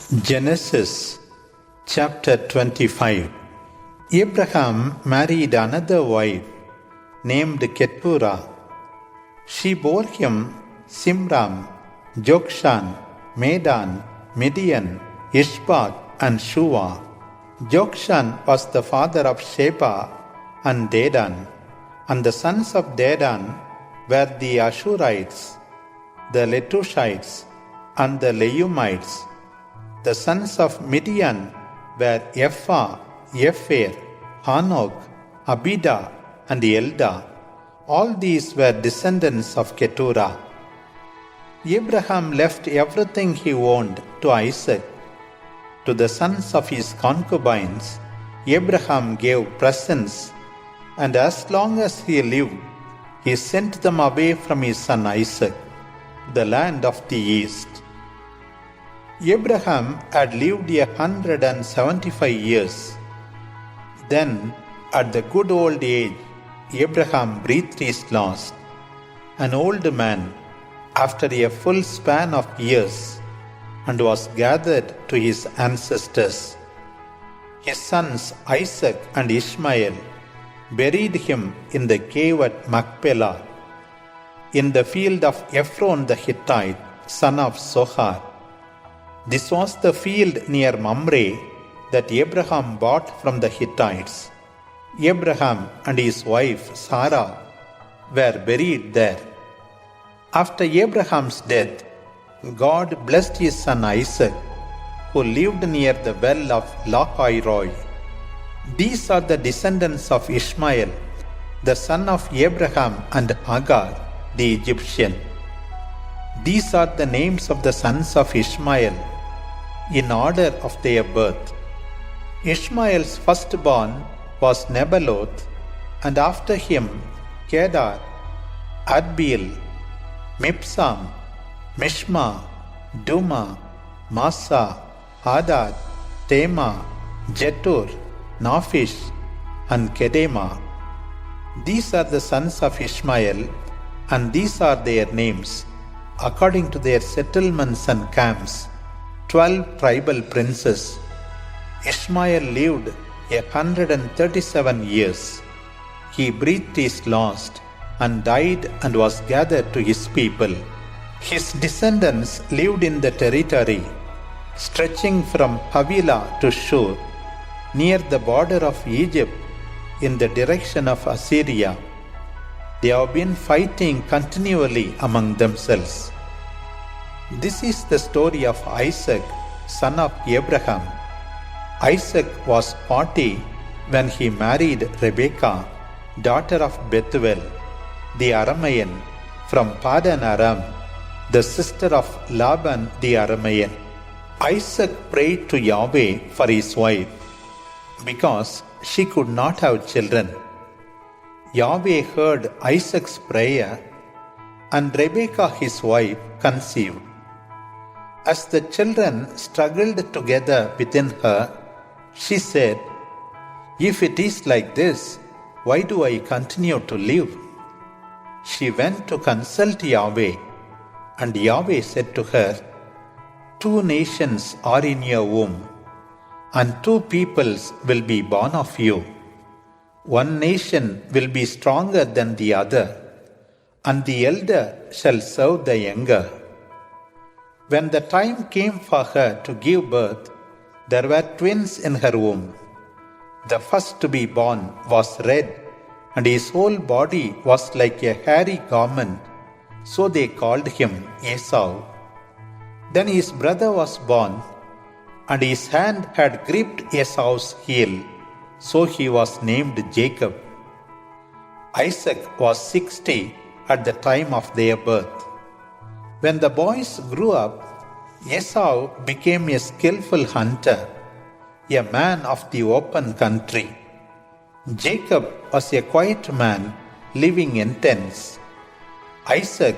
Genesis chapter 25. Abraham married another wife named Keturah. She bore him Simram, Jokshan, Medan, Midian, Ishbak, and Shua. Jokshan was the father of Sheba and Dedan, and the sons of Dedan were the Ashurites, the Letushites, and the Leumites. The sons of Midian were Ephah, Epher, Hanok, Abida, and Elda. All these were descendants of Keturah. Abraham left everything he owned to Isaac. To the sons of his concubines, Abraham gave presents, and as long as he lived, he sent them away from his son Isaac, the land of the east. Abraham had lived 175 years. Then, at the good old age, Abraham breathed his last, an old man, after a full span of years, and was gathered to his ancestors. His sons Isaac and Ishmael buried him in the cave at Machpelah, in the field of Ephron the Hittite, son of Zohar. This was the field near Mamre that Abraham bought from the Hittites. Abraham and his wife Sarah were buried there. After Abraham's death, God blessed his son Isaac, who lived near the well of Lahairoi. These are the descendants of Ishmael, the son of Abraham and Hagar, the Egyptian. These are the names of the sons of Ishmael, in order of their birth. Ishmael's firstborn was Nebaioth, and after him Kedar, Adbeel, Mibsam, Mishma, Duma, Massa, Hadad, Tema, Jetur, Naphish, and Kedema. These are the sons of Ishmael, and these are their names, according to their settlements and camps, 12 tribal princes. Ishmael lived 137 years. He breathed his last and died and was gathered to his people. His descendants lived in the territory stretching from Havilah to Shur, near the border of Egypt in the direction of Assyria. They have been fighting continually among themselves. This is the story of Isaac, son of Abraham. Isaac was 40 when he married Rebekah, daughter of Bethuel, the Aramean, from Padan Aram, the sister of Laban the Aramean. Isaac prayed to Yahweh for his wife, because she could not have children. Yahweh heard Isaac's prayer, and Rebekah his wife conceived. As the children struggled together within her, she said, "If it is like this, why do I continue to live?" She went to consult Yahweh, and Yahweh said to her, "Two nations are in your womb, and two peoples will be born of you. One nation will be stronger than the other, and the elder shall serve the younger." When the time came for her to give birth, there were twins in her womb. The first to be born was red, and his whole body was like a hairy garment, so they called him Esau. Then his brother was born, and his hand had gripped Esau's heel, so he was named Jacob. Isaac was 60 at the time of their birth. When the boys grew up, Esau became a skillful hunter, a man of the open country. Jacob was a quiet man living in tents. Isaac,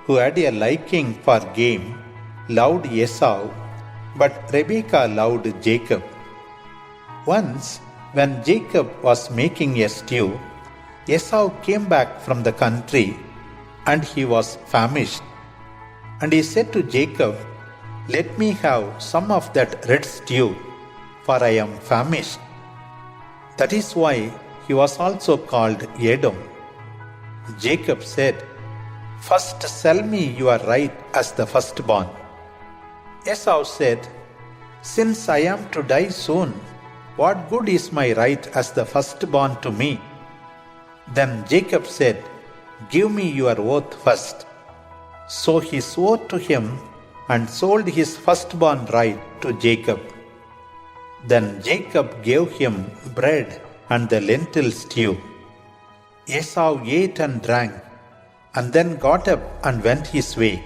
who had a liking for game, loved Esau, but Rebekah loved Jacob. Once, when Jacob was making a stew, Esau came back from the country, and he was famished. And he said to Jacob, Let me have some of that red stew, for I am famished. That is why he was also called Edom. Jacob said, First sell me your right as the firstborn. Esau said, Since I am to die soon, what good is my right as the firstborn to me? Then Jacob said, Give me your oath first. So he swore to him and sold his firstborn right to Jacob. Then Jacob gave him bread and the lentil stew. Esau ate and drank, and then got up and went his way.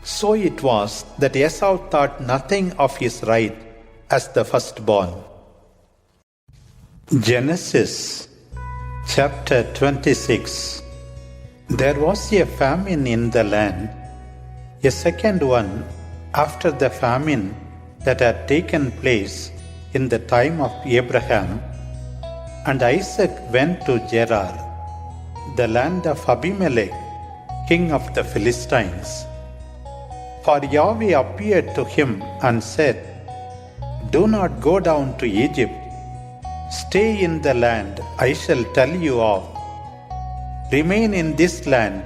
So it was that Esau thought nothing of his right as the firstborn. Genesis chapter 26. There was a famine in the land, a second one after the famine that had taken place in the time of Abraham, and Isaac went to Gerar, the land of Abimelech, king of the Philistines. For Yahweh appeared to him and said, Do not go down to Egypt. Stay in the land I shall tell you of. Remain in this land,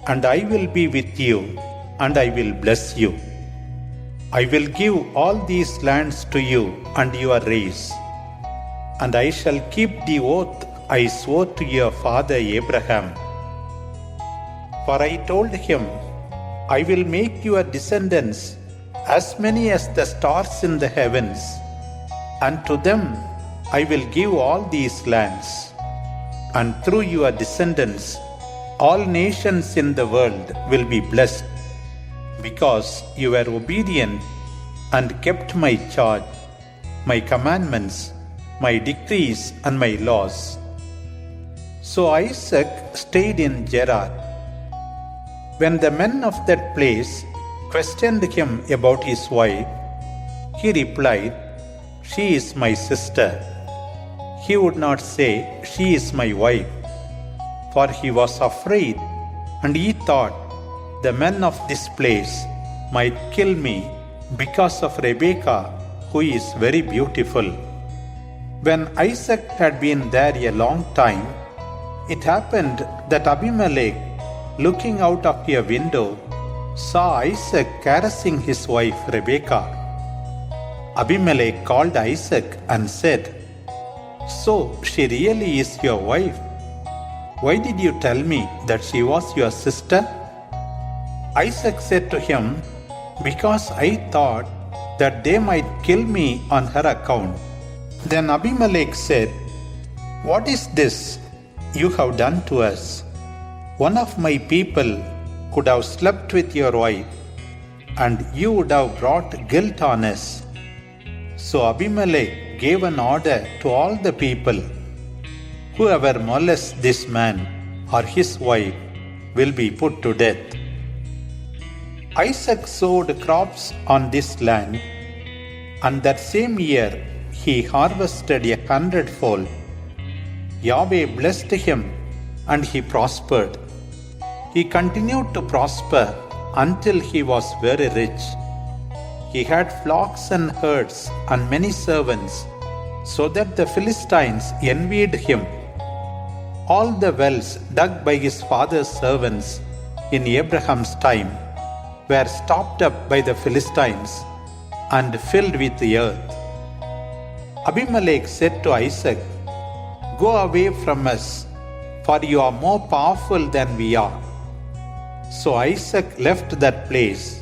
and I will be with you, and I will bless you. I will give all these lands to you and your race, and I shall keep the oath I swore to your father Abraham. For I told him, I will make your descendants as many as the stars in the heavens, and to them I will give all these lands, and through your descendants all nations in the world will be blessed, because you were obedient and kept my charge, my commandments, my decrees, and my laws. So Isaac stayed in Gerar. When the men of that place questioned him about his wife, he replied, She is my sister. He would not say, She is my wife, for he was afraid, and he thought, The men of this place might kill me because of Rebekah, who is very beautiful. When Isaac had been there a long time, it happened that Abimelech, looking out of a window, saw Isaac caressing his wife Rebekah. Abimelech called Isaac and said, So she really is your wife? Why did you tell me that she was your sister? Isaac said to him, Because I thought that they might kill me on her account. Then Abimelech said, What is this you have done to us? One of my people could have slept with your wife, and you would have brought guilt on us. So Abimelech gave an order to all the people, Whoever molests this man or his wife will be put to death. Isaac sowed crops on this land, and that same year he harvested 100-fold. Yahweh blessed him, and he prospered. He continued to prosper until he was very rich. He had flocks and herds and many servants, so that the Philistines envied him. All the wells dug by his father's servants in Abraham's time were stopped up by the Philistines and filled with the earth. Abimelech said to Isaac, Go away from us, for you are more powerful than we are. So Isaac left that place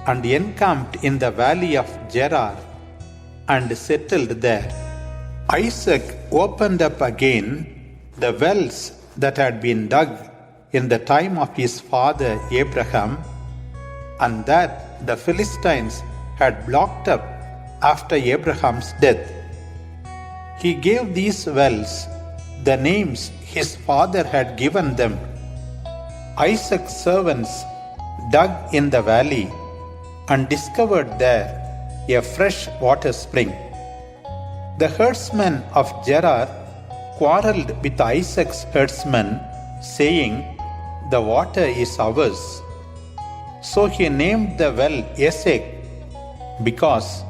and encamped in the valley of Gerar and settled there. Isaac opened up again the wells that had been dug in the time of his father Abraham, and that the Philistines had blocked up after Abraham's death. He gave these wells the names his father had given them. Isaac's servants dug in the valley and discovered there a fresh water spring. The herdsmen of Gerar quarreled with Isaac's herdsmen, saying, The water is ours. So he named the well Esek, because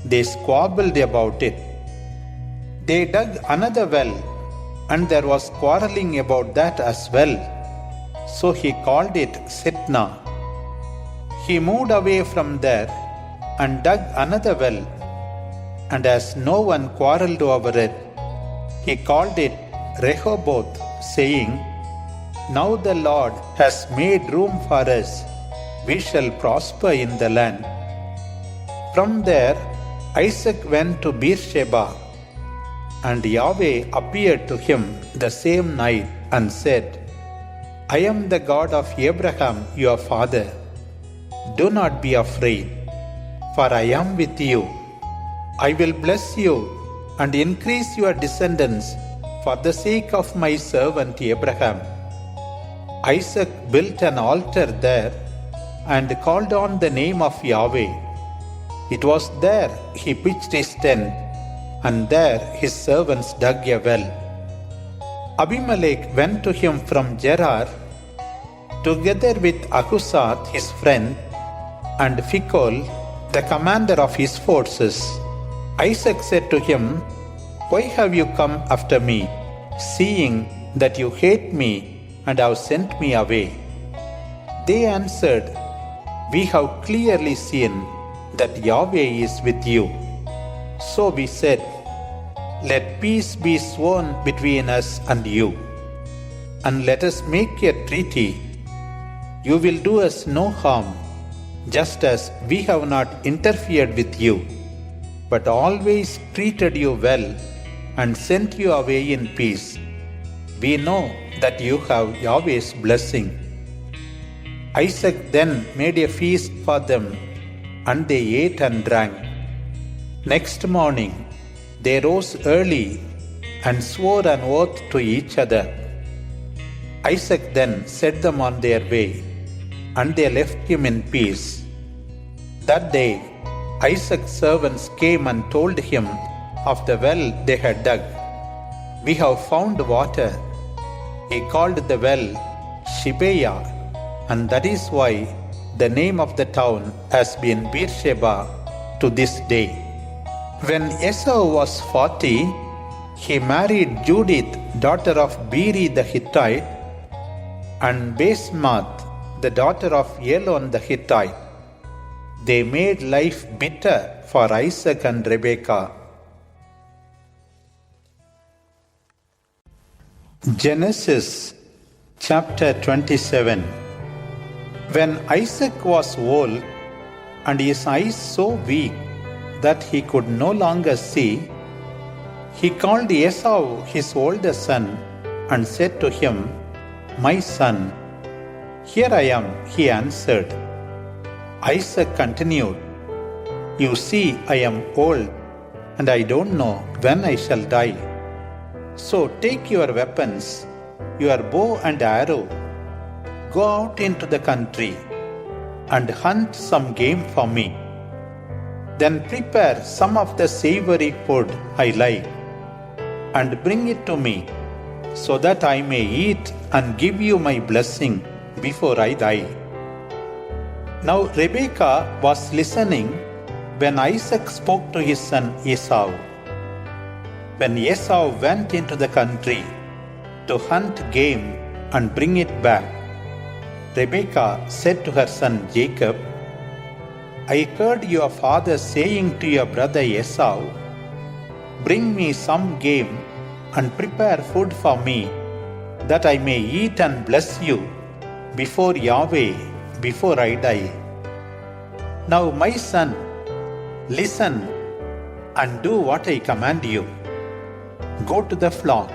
they squabbled about it. They dug another well, and there was quarreling about that as well. So he called it Sitna. He moved away from there and dug another well, and as no one quarreled over it, he called it Rehoboth, saying, "Now the Lord has made room for us, we shall prosper in the land." From there Isaac went to Beersheba, and Yahweh appeared to him the same night and said, "I am the God of Abraham your father. Do not be afraid, for I am with you. I will bless you and increase your descendants for the sake of my servant Abraham." Isaac built an altar there and called on the name of Yahweh. It was there he pitched his tent, and there his servants dug a well. Abimelech went to him from Gerar, together with Ahuzzath his friend, and Phicol, the commander of his forces. Isaac said to him, "Why have you come after me, seeing that you hate me and have sent me away?" They answered, "We have clearly seen that Yahweh is with you." So we said, "Let peace be sworn between us and you, and let us make a treaty. You will do us no harm, just as we have not interfered with you, but always treated you well and sent you away in peace. We know that you have Yahweh's blessing." Isaac then made a feast for them, and they ate and drank. Next morning they rose early and swore an oath to each other. Isaac then set them on their way, and they left him in peace. That day Isaac's servants came and told him of the well they had dug. "We have found water." He called the well Shibeah, and that is why the name of the town has been Beersheba to this day. When Esau was 40, he married Judith, daughter of Beeri the Hittite, and Basemath, the daughter of Elon the Hittite. They made life bitter for Isaac and Rebekah. Genesis chapter 27. When Isaac was old and his eyes so weak that he could no longer see, he called Esau his older son and said to him, "My son." "Here I am," he answered. Isaac continued, "You see, I am old, and I don't know when I shall die. So take your weapons, your bow and arrow, go out into the country, and hunt some game for me. Then prepare some of the savory food I like, and bring it to me, so that I may eat and give you my blessing before I die." Now Rebekah was listening when Isaac spoke to his son Esau. When Esau went into the country to hunt game and bring it back, Rebekah said to her son Jacob, "I heard your father saying to your brother Esau, 'Bring me some game and prepare food for me, that I may eat and bless you before Yahweh before I die.' Now my son, listen and do what I command you. Go to the flock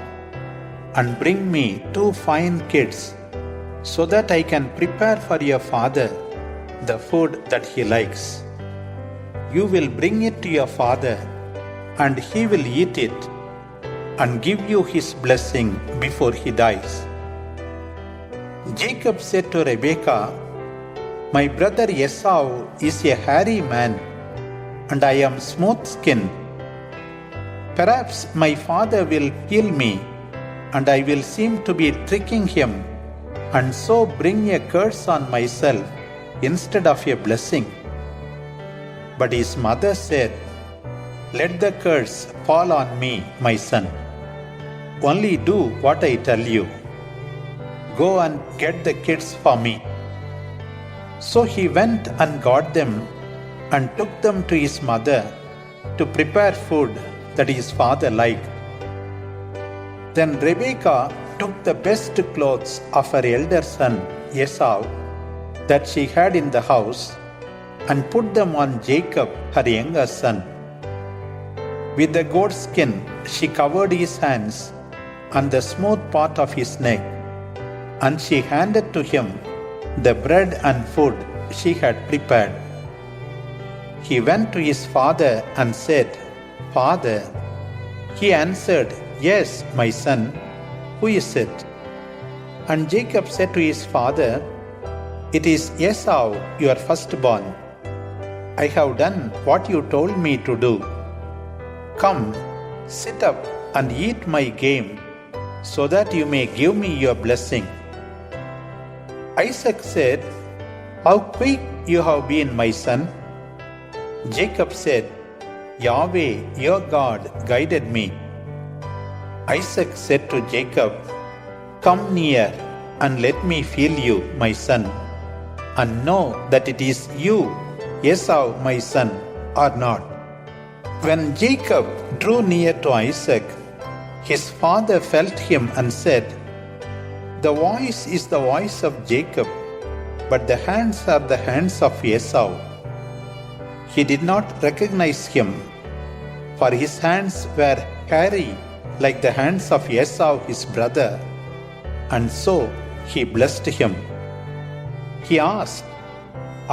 and bring me 2 fine kids, so that I can prepare for your father the food that he likes. You will bring it to your father, and he will eat it and give you his blessing before he dies." Jacob said to Rebekah, "My brother Esau is a hairy man, and I am smooth-skinned. Perhaps my father will kill me, and I will seem to be tricking him, and so bring a curse on myself instead of a blessing." But his mother said, "Let the curse fall on me, my son. Only do what I tell you. Go and get the kids for me." So he went and got them and took them to his mother to prepare food that his father liked. Then Rebekah took the best clothes of her elder son Esau that she had in the house and put them on Jacob, her younger son. With the goat skin she covered his hands and the smooth part of his neck, and she handed to him the bread and food she had prepared. He went to his father and said, "Father." He answered, "Yes, my son. Who is it?" And Jacob said to his father, "It is Esau, your firstborn. I have done what you told me to do. Come, sit up and eat my game, so that you may give me your blessing." Isaac said, "How quick you have been, my son." Jacob said, "Yahweh, your God, guided me." Isaac said to Jacob, "Come near and let me feel you, my son, and know that it is you, Esau, my son, or not." When Jacob drew near to Isaac, his father felt him and said, "The voice is the voice of Jacob, but the hands are the hands of Esau." He did not recognize him, for his hands were hairy like the hands of Esau his brother, and so he blessed him. He asked,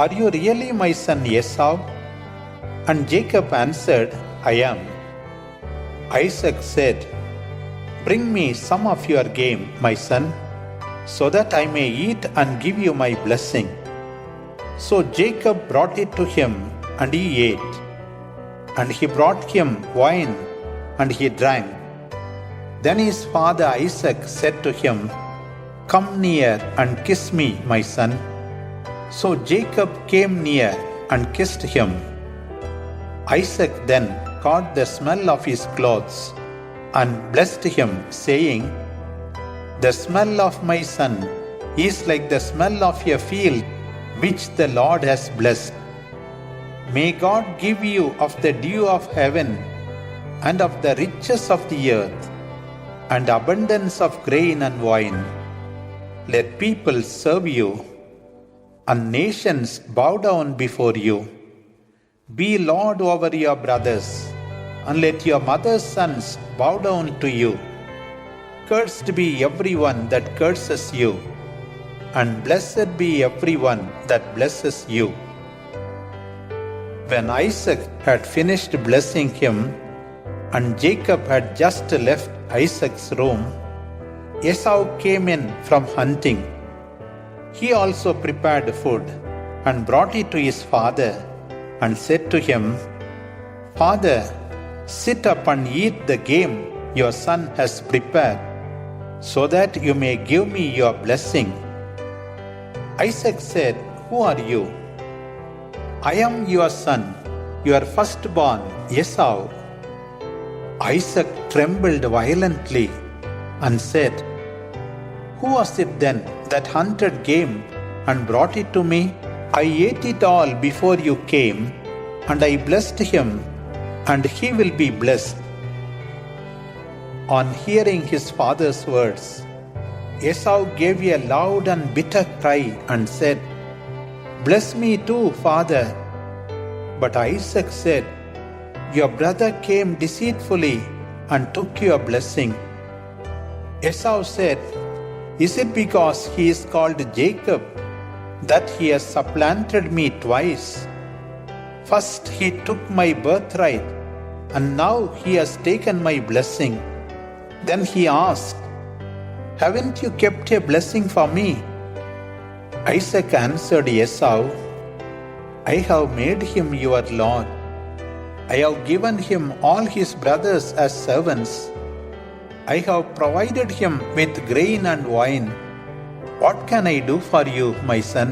"Are you really my son Esau?" And Jacob answered, "I am." Isaac said, "Bring me some of your game, my son, so that I may eat and give you my blessing." So Jacob brought it to him, and he ate. And he brought him wine, and he drank. Then his father Isaac said to him, "Come near and kiss me, my son." So Jacob came near and kissed him. Isaac then caught the smell of his clothes and blessed him, saying, "The smell of my son is like the smell of a field which the Lord has blessed. May God give you of the dew of heaven and of the riches of the earth and abundance of grain and wine. Let people serve you and nations bow down before you. Be Lord over your brothers, and let your mother's sons bow down to you. Cursed be everyone that curses you, and blessed be everyone that blesses you." When Isaac had finished blessing him, and Jacob had just left Isaac's room, Esau came in from hunting. He also prepared food and brought it to his father and said to him, "Father, sit up and eat the game your son has prepared, so that you may give me your blessing." Isaac said, "Who are you?" "I am your son, your firstborn, Esau." Isaac trembled violently and said, "Who was it then that hunted game and brought it to me? I ate it all before you came, and I blessed him, and he will be blessed." On hearing his father's words, Esau gave a loud and bitter cry and said, "Bless me too, father." But Isaac said, "Your brother came deceitfully and took your blessing." Esau said, "Is it because he is called Jacob that he has supplanted me twice? First he took my birthright, and now he has taken my blessing." Then he asked, "Haven't you kept a blessing for me?" Isaac answered Esau, "I have made him your lord. I have given him all his brothers as servants. I have provided him with grain and wine. What can I do for you, my son?"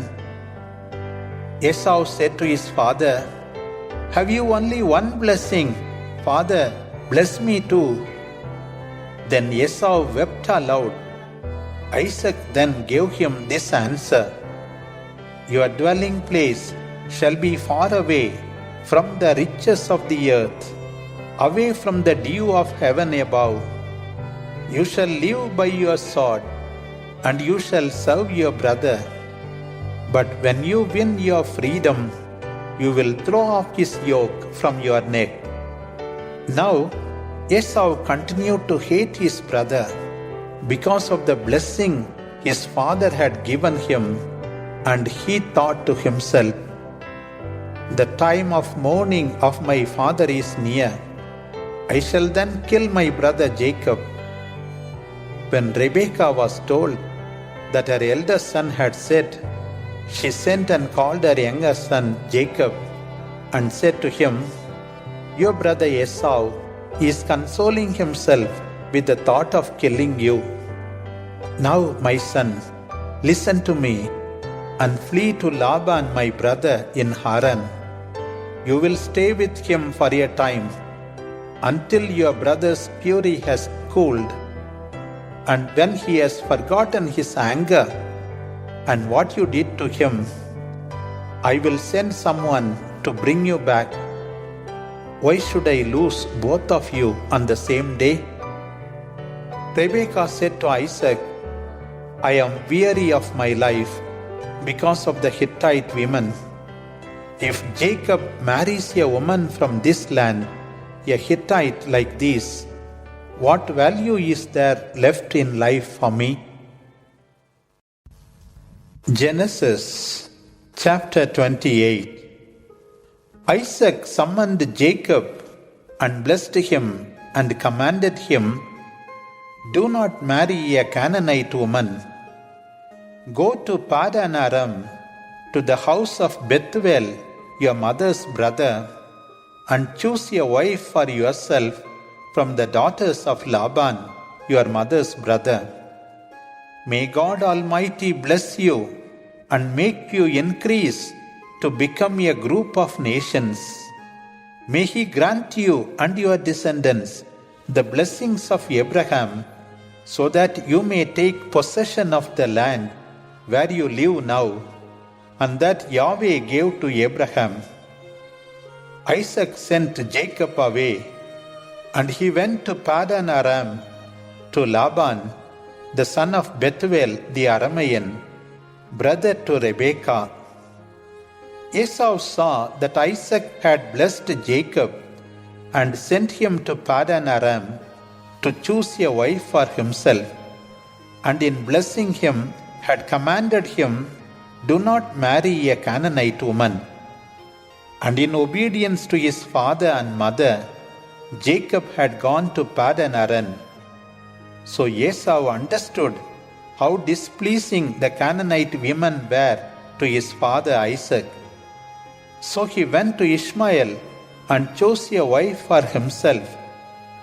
Esau said to his father, Have you only one blessing? Father, bless me too. Then Esau wept aloud. Isaac then gave him this answer: Your dwelling place shall be far away from the riches of the earth, away from the dew of heaven above. You shall live by your sword, and you shall serve your brother. But when you win your freedom, you will throw off his yoke from your neck. Now Esau continued to hate his brother because of the blessing his father had given him, and he thought to himself, The time of mourning of my father is near. I shall then kill my brother Jacob. When Rebekah was told that her eldest son had said, she sent and called her younger son Jacob and said to him, Your brother Esau is consoling himself with the thought of killing you. Now, my son, listen to me and flee to Laban my brother in Haran. You will stay with him for a time until your brother's fury has cooled, and when he has forgotten his anger and what you did to him, I will send someone to bring you back. Why should I lose both of you on the same day? Rebekah said to Isaac, I am weary of my life because of the Hittite women. If Jacob marries a woman from this land, a Hittite like this, what value is there left in life for me? Genesis chapter 28. Isaac summoned Jacob and blessed him and commanded him, Do not marry a Canaanite woman. Go to Padan Aram, to the house of Bethuel, your mother's brother, and choose a wife for yourself from the daughters of Laban, your mother's brother. May God Almighty bless you and make you increase to become a group of nations. May He grant you and your descendants the blessings of Abraham, so that you may take possession of the land where you live now, and that Yahweh gave to Abraham. Isaac sent Jacob away, and he went to Padan Aram, to Laban, the son of Bethuel the Aramean, brother to Rebekah. Esau saw that Isaac had blessed Jacob and sent him to Padan Aram to choose a wife for himself, and in blessing him had commanded him, Do not marry a Canaanite woman. And in obedience to his father and mother, Jacob had gone to Padan Aram. So Esau understood how displeasing the Canaanite women were to his father Isaac. So he went to Ishmael and chose a wife for himself,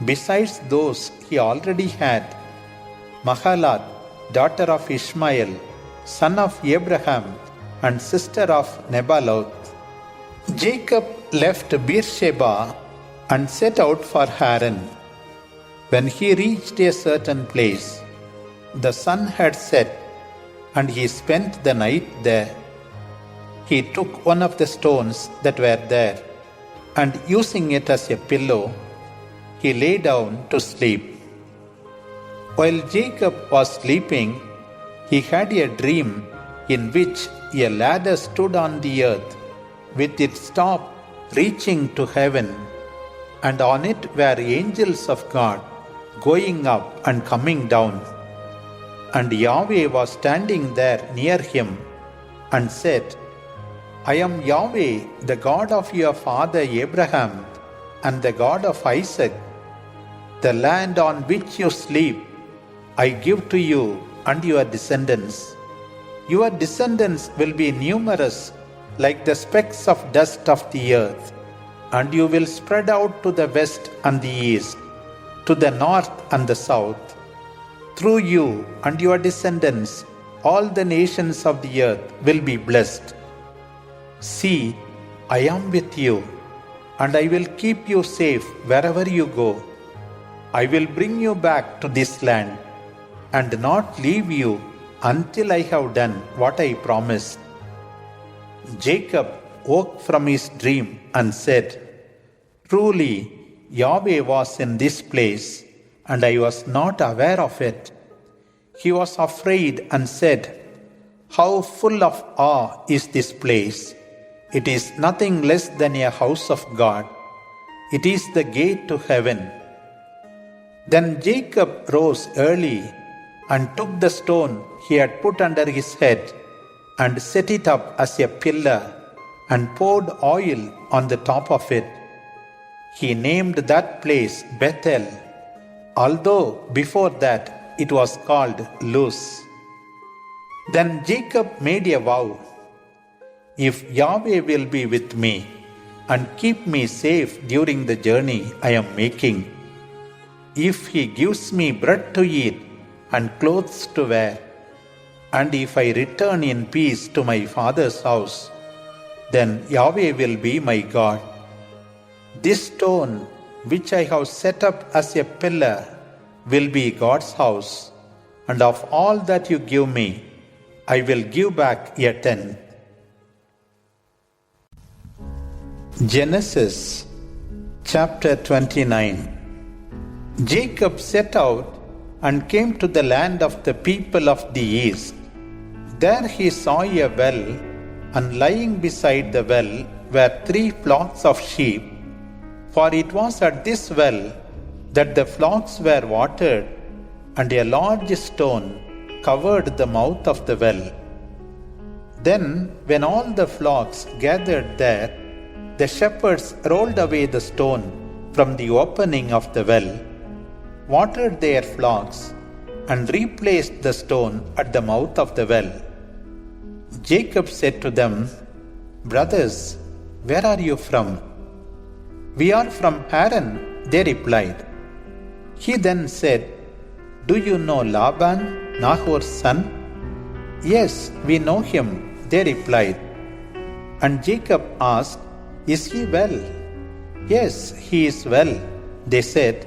besides those he already had, Mahalath, daughter of Ishmael, son of Abraham and sister of Nebaloth. Jacob left Beersheba and set out for Haran. When he reached a certain place, the sun had set, and he spent the night there. He took one of the stones that were there, and using it as a pillow, he lay down to sleep. While Jacob was sleeping, he had a dream in which a ladder stood on the earth, with its top reaching to heaven, and on it were angels of God going up and coming down. And Yahweh was standing there near him and said, I am Yahweh, the God of your father Abraham and the God of Isaac. The land on which you sleep I give to you and your descendants. Your descendants will be numerous like the specks of dust of the earth, and you will spread out to the west and the east, to the north and the south. Through you and your descendants, all the nations of the earth will be blessed. See, I am with you, and I will keep you safe wherever you go. I will bring you back to this land and not leave you until I have done what I promised." Jacob woke from his dream and said, "Truly, Yahweh was in this place, and I was not aware of it." He was afraid and said, "How full of awe is this place! It is nothing less than a house of God. It is the gate to heaven." Then Jacob rose early and took the stone he had put under his head and set it up as a pillar and poured oil on the top of it. He named that place Bethel, although before that it was called Luz. Then Jacob made a vow, "If Yahweh will be with me and keep me safe during the journey I am making, if He gives me bread to eat and clothes to wear, and if I return in peace to my father's house, then Yahweh will be my God. This stone which I have set up as a pillar will be God's house, and of all that you give me, I will give back a tenth." Genesis chapter 29. Jacob set out and came to the land of the people of the east. There he saw a well, and lying beside the well were 3 flocks of sheep, for it was at this well that the flocks were watered, and a large stone covered the mouth of the well. Then, when all the flocks gathered there, the shepherds rolled away the stone from the opening of the well, watered their flocks, and replaced the stone at the mouth of the well. Jacob said to them, "Brothers, where are you from?" "We are from Haran," they replied. He then said, "Do you know Laban, Nahor's son?" "Yes, we know him," they replied. And Jacob asked, "Is he well?" "Yes, he is well," they said.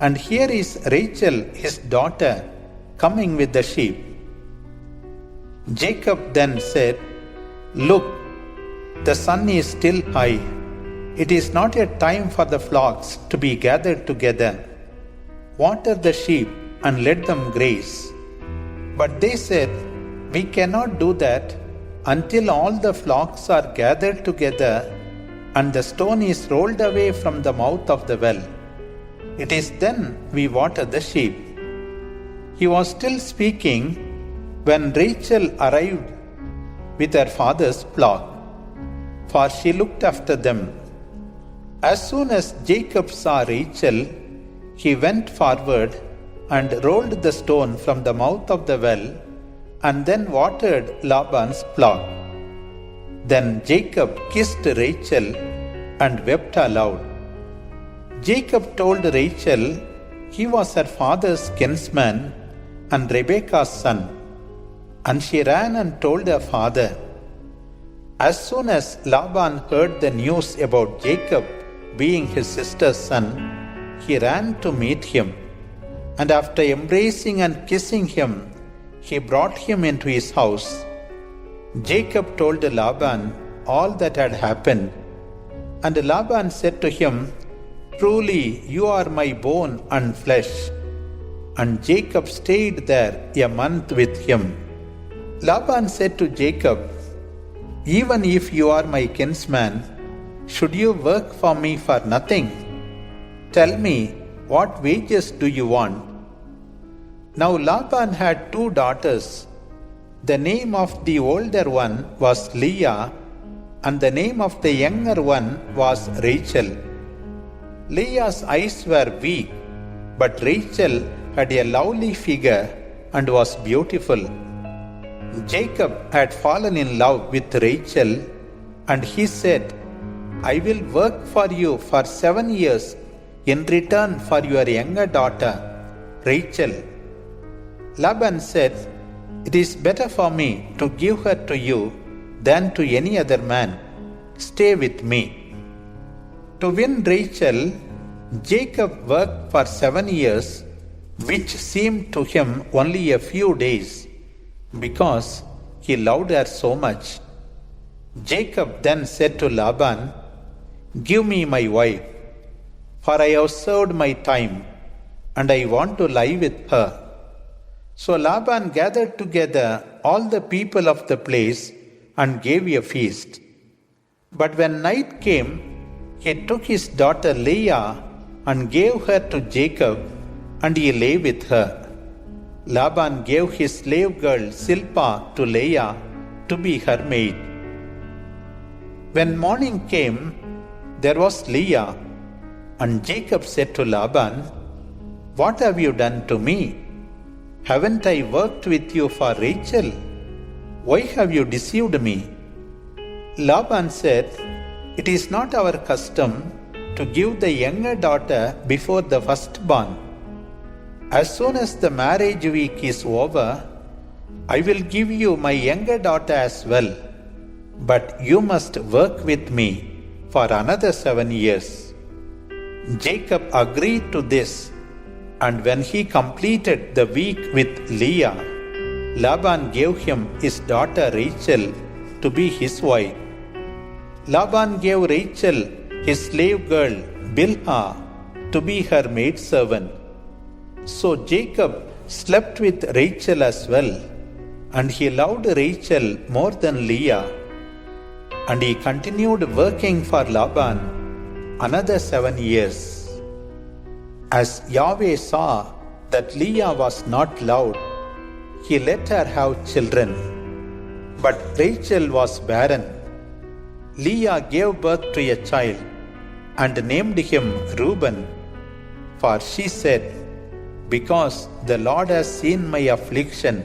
"And here is Rachel, his daughter, coming with the sheep." Jacob then said, "Look, the sun is still high. It is not yet time for the flocks to be gathered together. Water the sheep and let them graze." But they said, "We cannot do that until all the flocks are gathered together and the stone is rolled away from the mouth of the well. It is then we water the sheep." He was still speaking when Rachel arrived with her father's flock, for she looked after them. As soon as Jacob saw Rachel, he went forward and rolled the stone from the mouth of the well, and then watered Laban's flock. Then Jacob kissed Rachel and wept aloud. Jacob told Rachel he was her father's kinsman and Rebekah's son, and she ran and told her father. As soon as Laban heard the news about Jacob being his sister's son, he ran to meet him, and after embracing and kissing him, he brought him into his house. Jacob told Laban all that had happened, and Laban said to him, "Truly you are my bone and flesh." And Jacob stayed there a month with him. Laban said to Jacob, "Even if you are my kinsman, should you work for me for nothing? Tell me, what wages do you want?" Now Laban had 2 daughters. The name of the older one was Leah, and the name of the younger one was Rachel. Leah's eyes were weak, but Rachel had a lovely figure and was beautiful. Jacob had fallen in love with Rachel, and he said, "I will work for you for 7 years in return for your younger daughter, Rachel." Laban said, "It is better for me to give her to you than to any other man. Stay with me." To win Rachel, Jacob worked for 7 years, which seemed to him only a few days, because he loved her so much. Jacob then said to Laban, "Give me my wife, for I have served my time, and I want to lie with her." So Laban gathered together all the people of the place and gave a feast. But when night came, he took his daughter Leah and gave her to Jacob, and he lay with her. Laban gave his slave girl Zilpah to Leah to be her maid. When morning came, there was Leah, and Jacob said to Laban, "What have you done to me? Haven't I worked with you for Rachel? Why have you deceived me?" Laban said, "It is not our custom to give the younger daughter before the firstborn. As soon as the marriage week is over, I will give you my younger daughter as well. But you must work with me for another 7 years." Jacob agreed to this, and when he completed the week with Leah, Laban gave him his daughter Rachel to be his wife. Laban gave Rachel his slave girl Bilhah to be her maidservant. So Jacob slept with Rachel as well, and he loved Rachel more than Leah. And he continued working for Laban another 7 years. As Yahweh saw that Leah was not loved, he let her have children. But Rachel was barren. Leah gave birth to a child and named him Reuben, for she said, "Because the Lord has seen my affliction,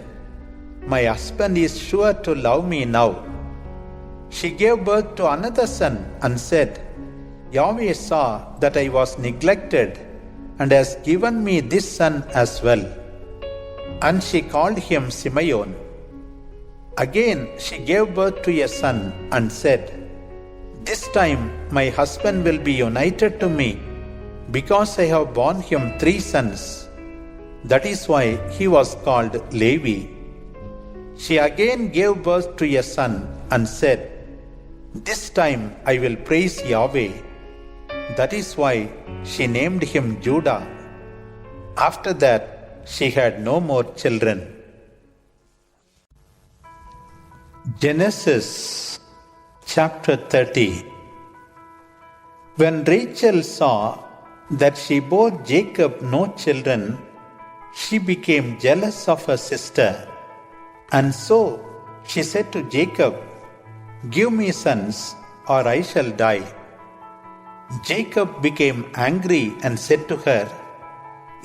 my husband is sure to love me now." She gave birth to another son and said, "Yahweh saw that I was neglected and has given me this son as well." And she called him Simeon. Again she gave birth to a son and said, "This time my husband will be united to me, because I have borne him 3 sons. That is why he was called Levi." She again gave birth to a son and said, "This time I will praise Yahweh." That is why she named him Judah. After that, she had no more children. Genesis chapter 30. When Rachel saw that she bore Jacob no children, she became jealous of her sister. And so she said to Jacob, "Give me sons, or I shall die." Jacob became angry and said to her,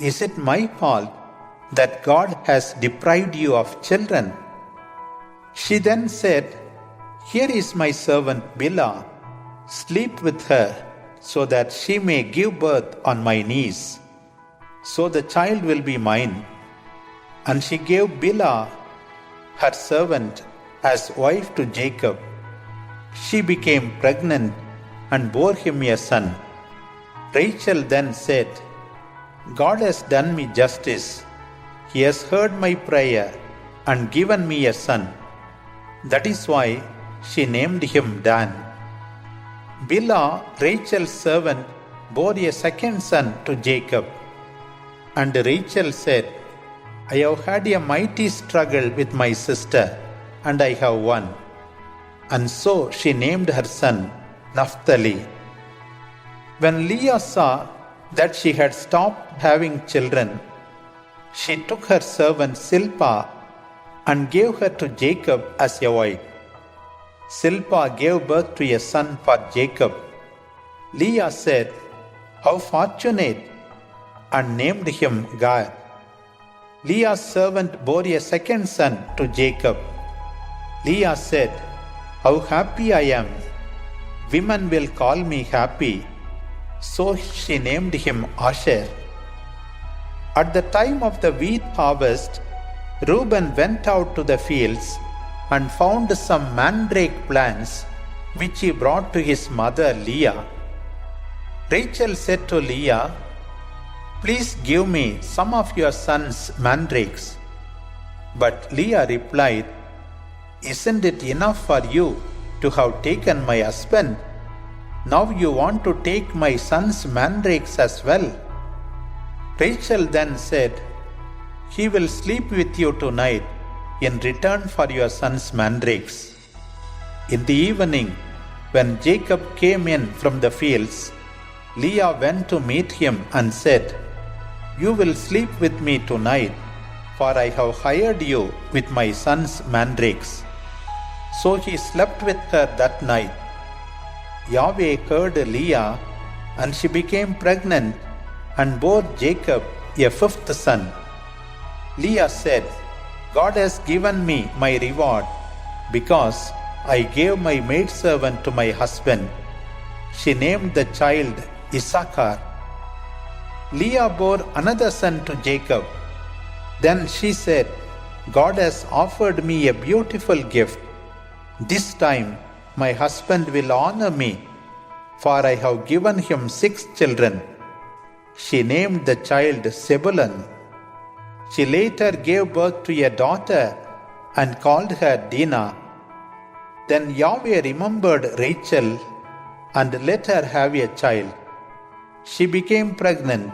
"Is it my fault that God has deprived you of children?" She then said, "Here is my servant Bilhah. Sleep with her, so that she may give birth on my knees. So the child will be mine." And she gave Bilhah, her servant, as wife to Jacob. She became pregnant and bore him a son. Rachel then said, "God has done me justice. He has heard my prayer and given me a son." That is why she named him Dan. Bilhah, Rachel's servant, bore a second son to Jacob. And Rachel said, "I have had a mighty struggle with my sister, and I have won." And so she named her son Naphtali. When Leah saw that she had stopped having children, she took her servant Zilpah and gave her to Jacob as a wife. Zilpah gave birth to a son for Jacob. Leah said, "How fortunate!" and named him Gad. Leah's servant bore a second son to Jacob. Leah said, "How happy I am! Women will call me happy." So she named him Asher. At the time of the wheat harvest, Reuben went out to the fields and found some mandrake plants, which he brought to his mother Leah. Rachel said to Leah, "Please give me some of your son's mandrakes." But Leah replied, "Isn't it enough for you to have taken my husband? Now you want to take my son's mandrakes as well." Rachel then said, "He will sleep with you tonight in return for your son's mandrakes." In the evening, when Jacob came in from the fields, Leah went to meet him and said, "You will sleep with me tonight, for I have hired you with my son's mandrakes." So he slept with her that night. Yahweh heard Leah, and she became pregnant and bore Jacob a fifth son. Leah said, "God has given me my reward, because I gave my maidservant to my husband." She named the child Issachar. Leah bore another son to Jacob. Then she said, "God has offered me a beautiful gift. This time my husband will honor me, for I have given him 6 children." She named the child Zebulun. She later gave birth to a daughter and called her Dinah. Then Yahweh remembered Rachel and let her have a child. She became pregnant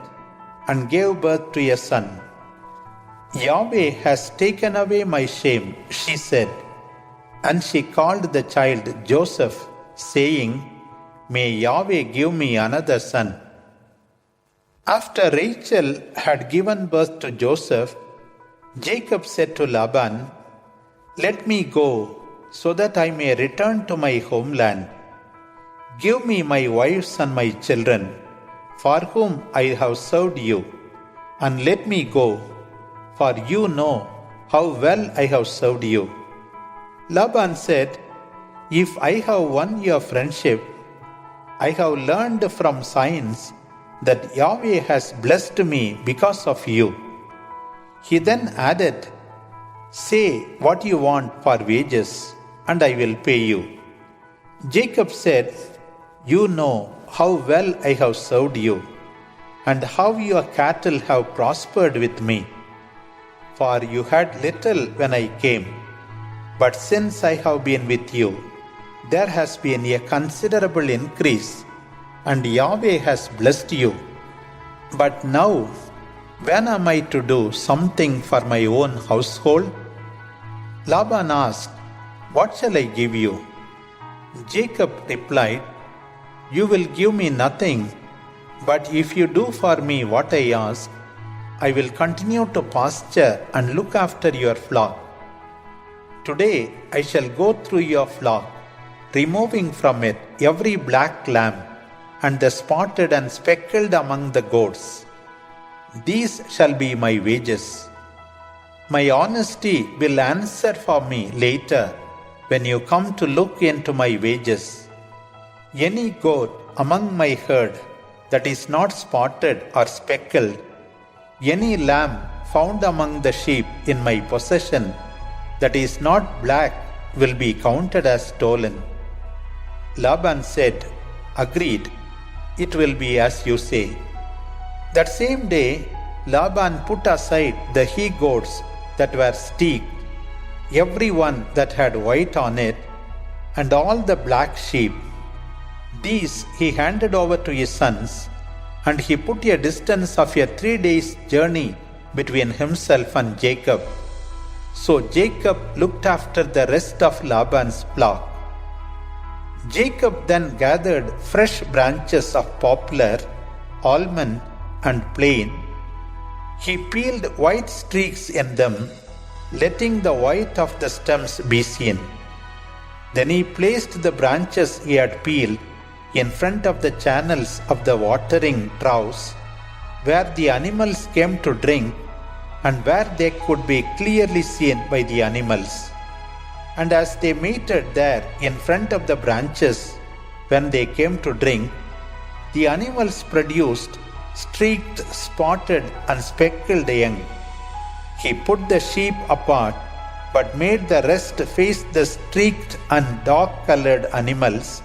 and gave birth to a son. "Yahweh has taken away my shame," she said, and she called the child Joseph, saying, "May Yahweh give me another son." After Rachel had given birth to Joseph, Jacob said to Laban, "Let me go, so that I may return to my homeland. Give me my wives and my children, for whom I have served you, and let me go, for you know how well I have served you." Laban said, "If I have won your friendship, I have learned from signs that Yahweh has blessed me because of you." He then added, "Say what you want for wages, and I will pay you." Jacob said, "You know how well I have served you, and how your cattle have prospered with me. For you had little when I came, but since I have been with you, there has been a considerable increase, and Yahweh has blessed you. But now, when am I to do something for my own household?" Laban asked, "What shall I give you?" Jacob replied, "You will give me nothing, but if you do for me what I ask, I will continue to pasture and look after your flock. Today I shall go through your flock, removing from it every black lamb and the spotted and speckled among the goats. These shall be my wages. My honesty will answer for me later when you come to look into my wages. Any goat among my herd that is not spotted or speckled, any lamb found among the sheep in my possession that is not black will be counted as stolen." Laban said, "Agreed, it will be as you say." That same day, Laban put aside the he-goats that were streaked, every one that had white on it, and all the black sheep. These he handed over to his sons, and he put a distance of a 3 days' journey between himself and Jacob. So Jacob looked after the rest of Laban's flock. Jacob then gathered fresh branches of poplar, almond, and plane. He peeled white streaks in them, letting the white of the stems be seen. Then he placed the branches he had peeled in front of the channels of the watering troughs, where the animals came to drink and where they could be clearly seen by the animals. And as they mated there in front of the branches, when they came to drink, the animals produced streaked, spotted, and speckled young. He put the sheep apart, but made the rest face the streaked and dark-colored animals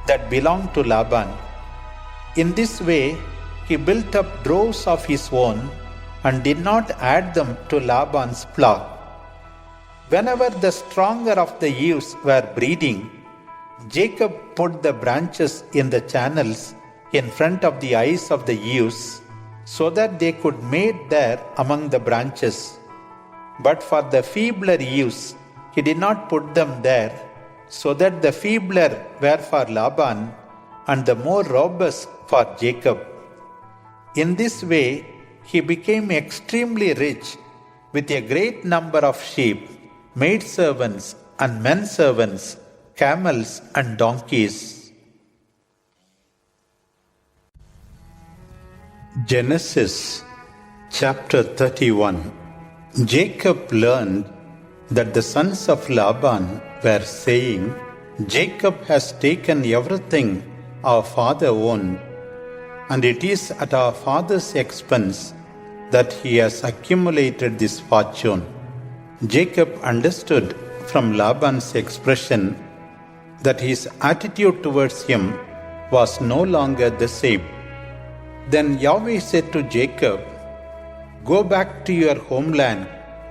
that belonged to Laban. In this way, he built up droves of his own and did not add them to Laban's flock. Whenever the stronger of the ewes were breeding, Jacob put the branches in the channels in front of the eyes of the ewes, so that they could mate there among the branches. But for the feebler ewes, he did not put them there, so that the feebler were for Laban and the more robust for Jacob. In this way, he became extremely rich with a great number of sheep, maidservants and menservants, camels and donkeys. Genesis chapter 31. Jacob learned that the sons of Laban were saying, "Jacob has taken everything our father owned, and it is at our father's expense that he has accumulated this fortune." Jacob understood from Laban's expression that his attitude towards him was no longer the same. Then Yahweh said to Jacob, "Go back to your homeland,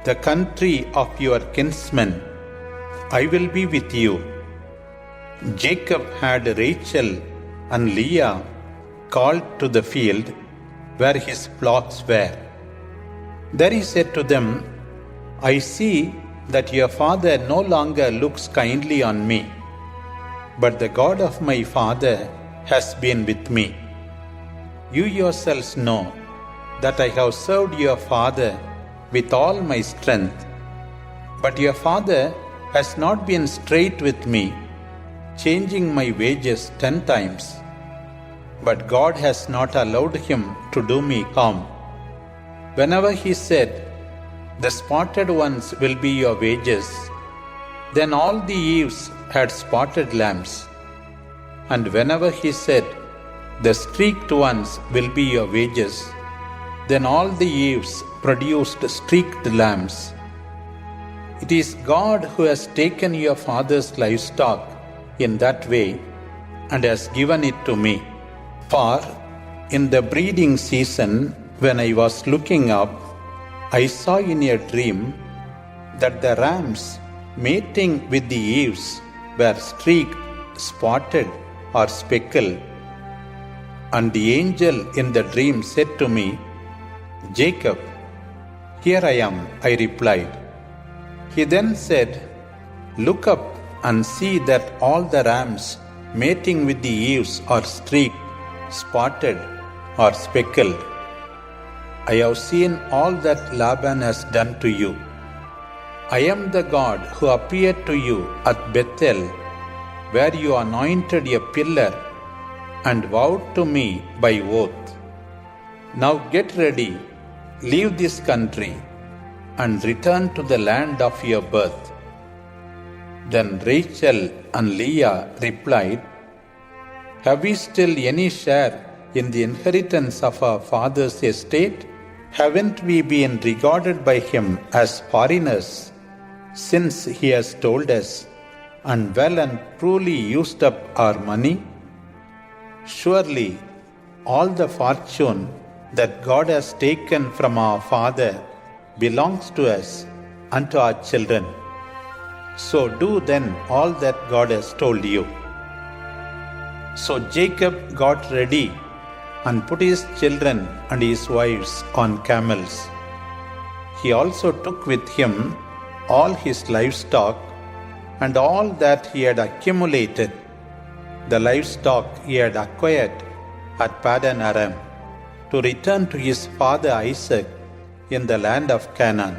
the country of your kinsmen. I will be with you." Jacob had Rachel and Leah called to the field where his flocks were. There he said to them, "I see that your father no longer looks kindly on me, but the God of my father has been with me. You yourselves know that I have served your father with all my strength, but your father has not been straight with me, changing my wages 10 times. But God has not allowed him to do me harm. Whenever he said, 'The spotted ones will be your wages,' then all the ewes had spotted lambs. And whenever he said, 'The streaked ones will be your wages,' then all the ewes produced streaked lambs. It is God who has taken your father's livestock in that way and has given it to me. For in the breeding season, when I was looking up, I saw in a dream that the rams mating with the ewes were streaked, spotted, or speckled. And the angel in the dream said to me, 'Jacob.' 'Here I am,' I replied. He then said, 'Look up and see that all the rams mating with the ewes are streaked, spotted, or speckled. I have seen all that Laban has done to you. I am the God who appeared to you at Bethel, where you anointed a pillar and vowed to me by oath. Now get ready, leave this country, and return to the land of your birth.' Then Rachel and Leah replied, 'Have we still any share in the inheritance of our father's estate? Haven't we been regarded by him as foreigners, since he has told us, and well and truly used up our money? Surely all the fortune that God has taken from our father belongs to us and to our children. So do then all that God has told you.' So Jacob got ready and put his children and his wives on camels. He also took with him all his livestock and all that he had accumulated, the livestock he had acquired at Paddan Aram, to return to his father Isaac in the land of Canaan.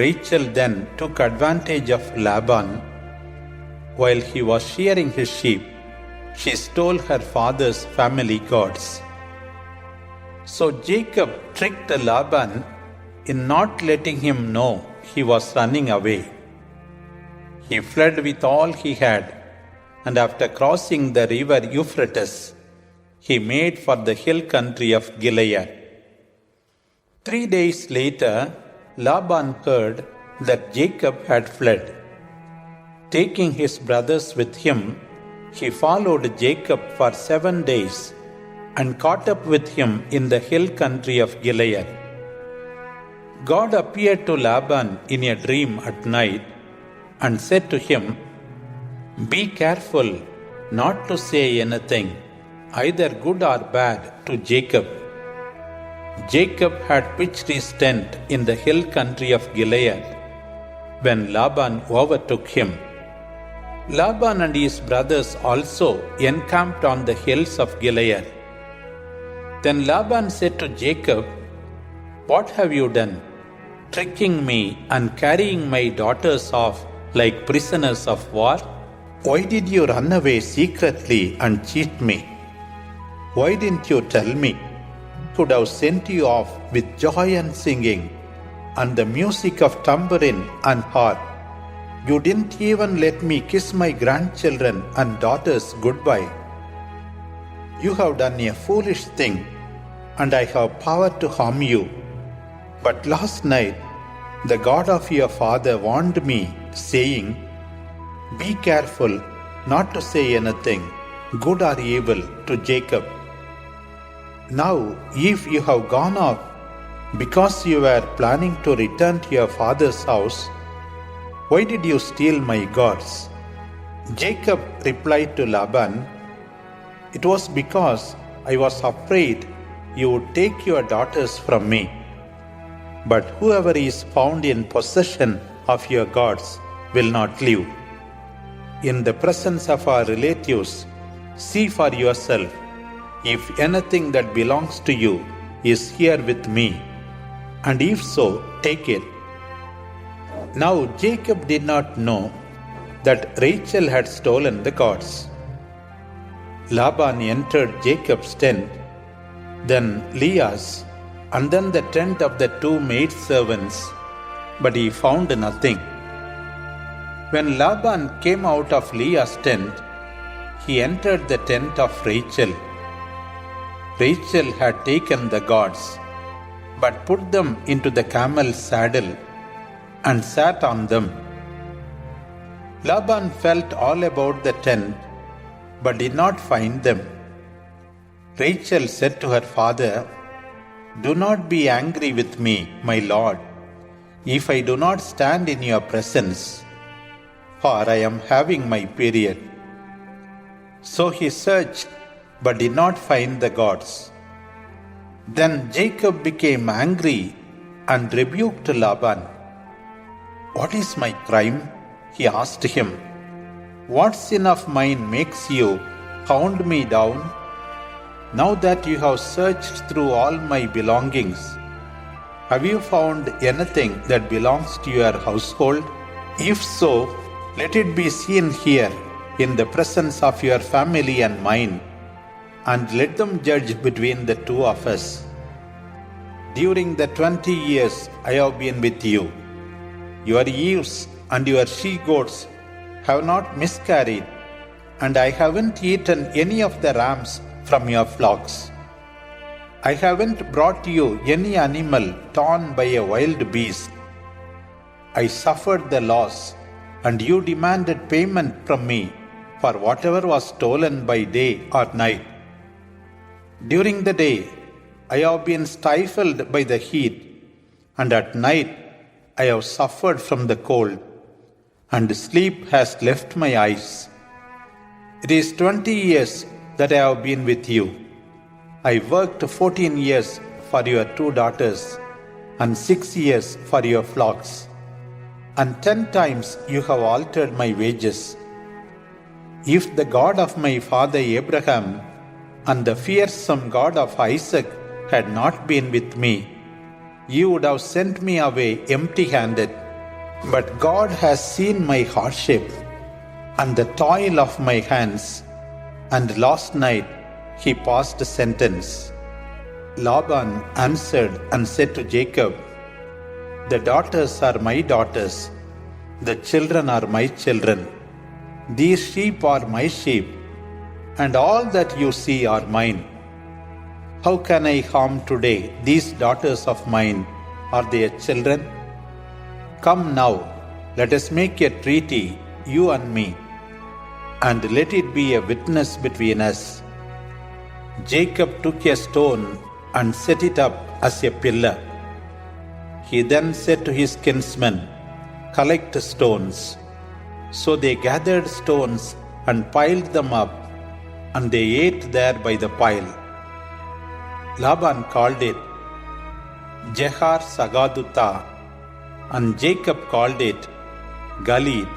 Rachel then took advantage of Laban. While he was shearing his sheep, she stole her father's family gods. So Jacob tricked Laban in not letting him know he was running away. He fled with all he had, and after crossing the river Euphrates, he made for the hill country of Gilead. 3 days later, Laban heard that Jacob had fled. Taking his brothers with him, he followed Jacob for 7 days and caught up with him in the hill country of Gilead. God appeared to Laban in a dream at night and said to him, "Be careful not to say anything, either good or bad, to Jacob." Jacob had pitched his tent in the hill country of Gilead when Laban overtook him. Laban and his brothers also encamped on the hills of Gilead. Then Laban said to Jacob, "What have you done, tricking me and carrying my daughters off like prisoners of war? Why did you run away secretly and cheat me? Why didn't you tell me? Could have sent you off with joy and singing and the music of tambourine and harp. You didn't even let me kiss my grandchildren and daughters goodbye. You have done a foolish thing, and I have power to harm you. But last night the God of your father warned me, saying, 'Be careful not to say anything, good or evil, to Jacob.' Now, if you have gone off because you were planning to return to your father's house, why did you steal my gods?" Jacob replied to Laban, "It was because I was afraid you would take your daughters from me. But whoever is found in possession of your gods will not live. In the presence of our relatives, see for yourself if anything that belongs to you is here with me, and if so, take it." Now Jacob did not know that Rachel had stolen the gods. Laban entered Jacob's tent, then Leah's, and then the tent of the two maidservants, but he found nothing. When Laban came out of Leah's tent, he entered the tent of Rachel. Rachel had taken the gods, but put them into the camel's saddle and sat on them. Laban felt all about the tent, but did not find them. Rachel said to her father, "Do not be angry with me, my lord, if I do not stand in your presence, for I am having my period." So he searched, but did not find the gods. Then Jacob became angry and rebuked Laban. "What is my crime?" he asked him. "What sin of mine makes you hound me down? Now that you have searched through all my belongings, have you found anything that belongs to your household? If so, let it be seen here in the presence of your family and mine, and let them judge between the two of us. During the 20 years I have been with you, your ewes and your she-goats have not miscarried, and I haven't eaten any of the rams from your flocks. I haven't brought you any animal torn by a wild beast. I suffered the loss, and you demanded payment from me for whatever was stolen by day or night. During the day I have been stifled by the heat, and at night I have suffered from the cold, and sleep has left my eyes. It is 20 years that I have been with you. I worked 14 years for your 2 daughters, and 6 years for your flocks, and 10 times you have altered my wages. If the God of my father Abraham and the fearsome God of Isaac had not been with me, you would have sent me away empty-handed. But God has seen my hardship and the toil of my hands, and last night he passed sentence." Laban answered and said to Jacob, "The daughters are my daughters, the children are my children. These sheep are my sheep, and all that you see are mine. How can I harm today these daughters of mine or their children? Come now, let us make a treaty, you and me, and let it be a witness between us. Jacob took a stone and set it up as a pillar. He then said to his kinsmen, "Collect stones." So they gathered stones and piled them up, and they ate there by the pile. Laban called it Jehar Sagaduta, and Jacob called it Galeed.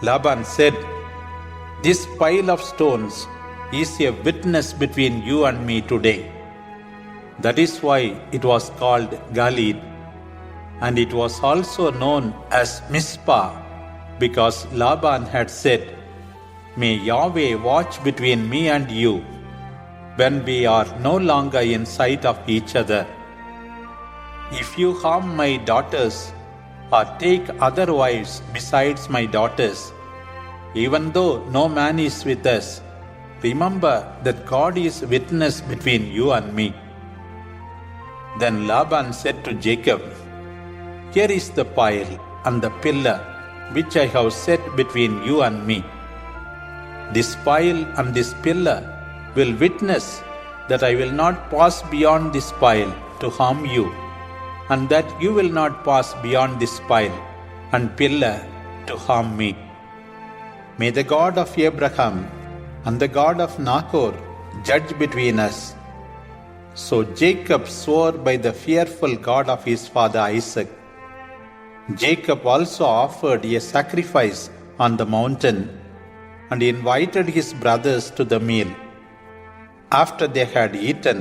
Laban said, "This pile of stones is a witness between you and me today." That is why it was called Galeed, and it was also known as Mizpah, because Laban had said, "May Yahweh watch between me and you, when we are no longer in sight of each other. If you harm my daughters, or take other wives besides my daughters, even though no man is with us, remember that God is witness between you and me." Then Laban said to Jacob, "Here is the pile and the pillar which I have set between you and me. This pile and this pillar will witness that I will not pass beyond this pile to harm you, and that you will not pass beyond this pile and pillar to harm me. May the God of Abraham and the God of Nahor judge between us." So Jacob swore by the fearful God of his father Isaac. Jacob also offered a sacrifice on the mountain and invited his brothers to the meal. After they had eaten,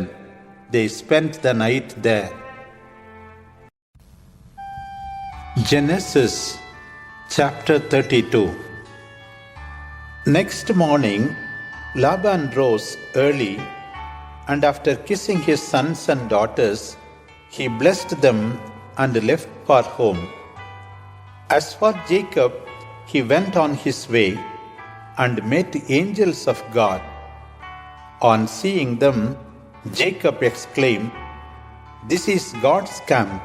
they spent the night there. Genesis chapter 32. Next morning, Laban rose early, and after kissing his sons and daughters, he blessed them and left for home. As for Jacob, he went on his way and met angels of God. On seeing them, Jacob exclaimed, "This is God's camp,"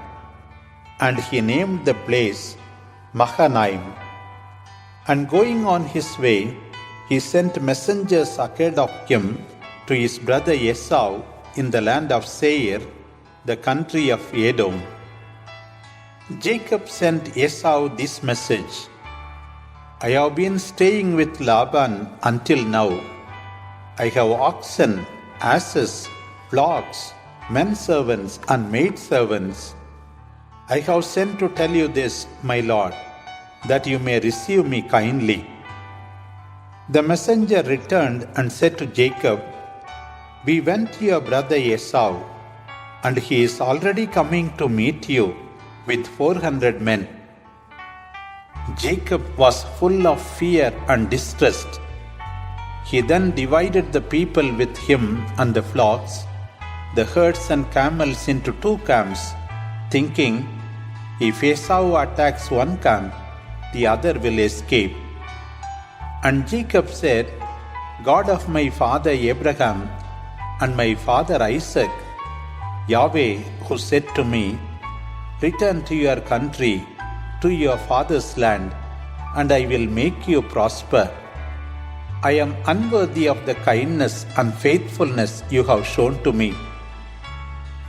and he named the place Mahanaim. And going on his way, he sent messengers ahead of him to his brother Esau in the land of Seir, the country of Edom. Jacob sent Esau this message, "I have been staying with Laban until now. I have oxen, asses, flocks, men servants and maid servants. I have sent to tell you this, my lord, that you may receive me kindly." The messenger returned and said to Jacob, "We went to your brother Esau, and he is already coming to meet you with 400 men." Jacob was full of fear and distress. He then divided the people with him and the flocks, the herds and camels into 2 camps, thinking, "If Esau attacks one camp, the other will escape." And Jacob said, "God of my father Abraham and my father Isaac, Yahweh, who said to me, 'Return to your country, to your father's land, and I will make you prosper,' I am unworthy of the kindness and faithfulness you have shown to me.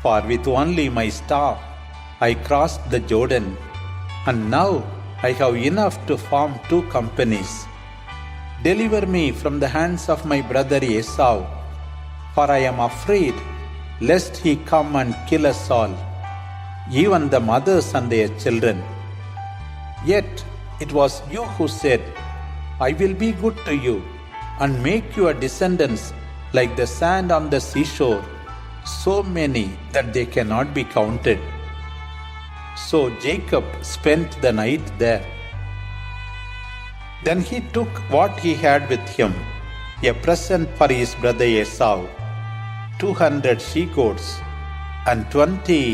For with only my staff I crossed the Jordan, and now I have enough to form 2 companies. Deliver me from the hands of my brother Esau, for I am afraid lest he come and kill us all, even the mothers and their children. Yet it was you who said, 'I will be good to you and make your descendants like the sand on the seashore, so many that they cannot be counted.'" So Jacob spent the night there. Then he took what he had with him, a present for his brother Esau, 200 she-goats and 20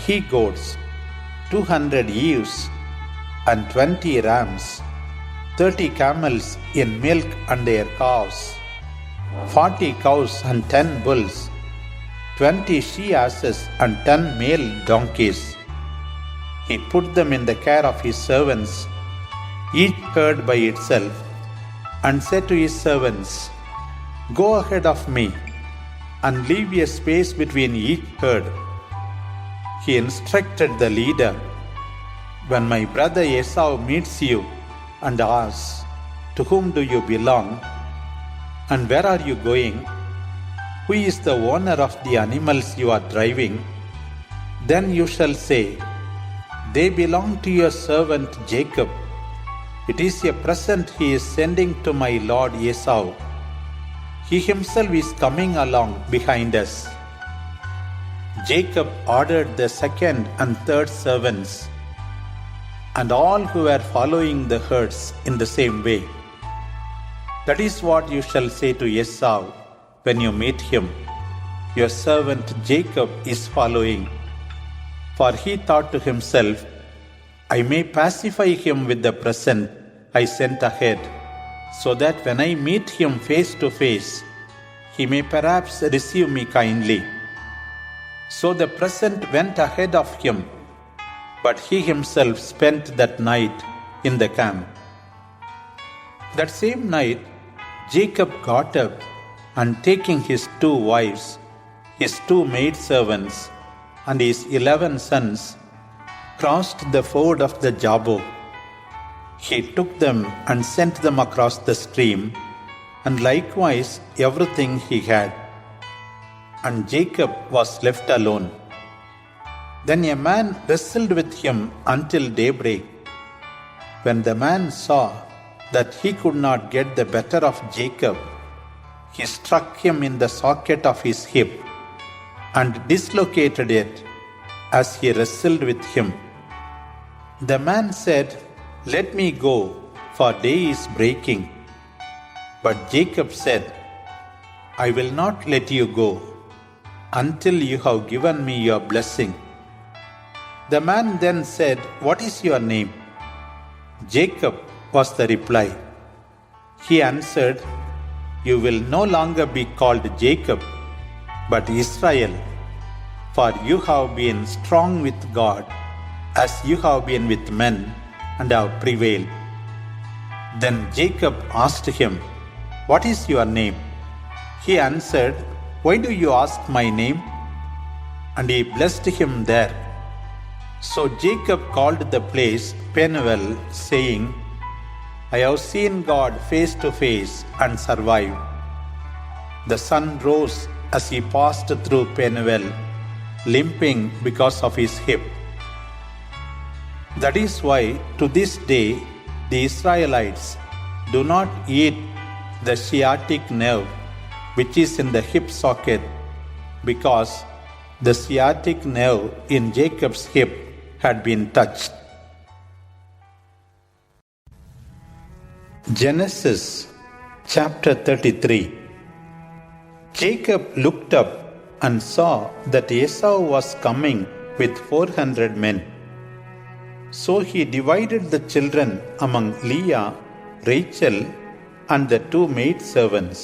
he-goats, 200 ewes and 20 rams, 30 camels in milk and their calves, 40 cows and 10 bulls, 20 she-asses and 10 male donkeys. He put them in the care of his servants, each herd by itself, and said to his servants, "Go ahead of me and leave a space between each herd. He instructed the leader, "When my brother Esau meets you and asks, 'To whom do you belong? And where are you going? Who is the owner of the animals you are driving?' then you shall say, 'They belong to your servant Jacob. It is a present he is sending to my lord Esau. He himself is coming along behind us.'" Jacob ordered the second and third servants, and all who were following the herds in the same way. "That is what you shall say to Esau when you meet him. 'Your servant Jacob is following.' For he thought to himself, 'I may pacify him with the present I sent ahead, so that when I meet him face to face, he may perhaps receive me kindly.' So the present went ahead of him, but he himself spent that night in the camp. That same night Jacob got up, and taking his 2 wives, his 2 maidservants, and his 11 sons, crossed the ford of the Jabbok. He took them and sent them across the stream, and likewise everything he had. And Jacob was left alone. Then a man wrestled with him until daybreak. When the man saw that he could not get the better of Jacob, he struck him in the socket of his hip and dislocated it as he wrestled with him. The man said, "Let me go, for day is breaking." But Jacob said, "I will not let you go until you have given me your blessing." The man then said, "What is your name?" "Jacob," was the reply. He answered, "You will no longer be called Jacob, but Israel, for you have been strong with God, as you have been with men, and have prevailed." Then Jacob asked him, "What is your name?" He answered, "Why do you ask my name?" And he blessed him there. So Jacob called the place Peniel, saying, "I have seen God face to face and survived." The sun rose as he passed through Peniel, limping because of his hip. That is why to this day the Israelites do not eat the sciatic nerve which is in the hip socket, because the sciatic nerve in Jacob's hip had been touched. Genesis chapter 33. Jacob looked up and saw that Esau was coming with 400 men. So he divided the children among Leah, Rachel, and the 2 maidservants.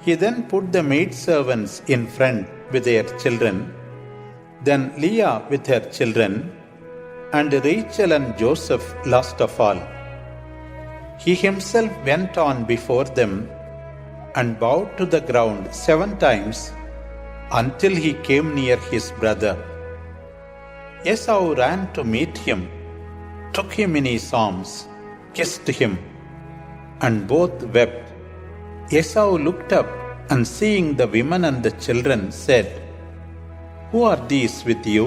He then put the maidservants in front with their children, then Leah with her children, and Rachel and Joseph last of all. He himself went on before them and bowed to the ground 7 times until he came near his brother. Esau ran to meet him, took him in his arms, kissed him, and both wept. Esau looked up and seeing the women and the children said, "Who are these with you?"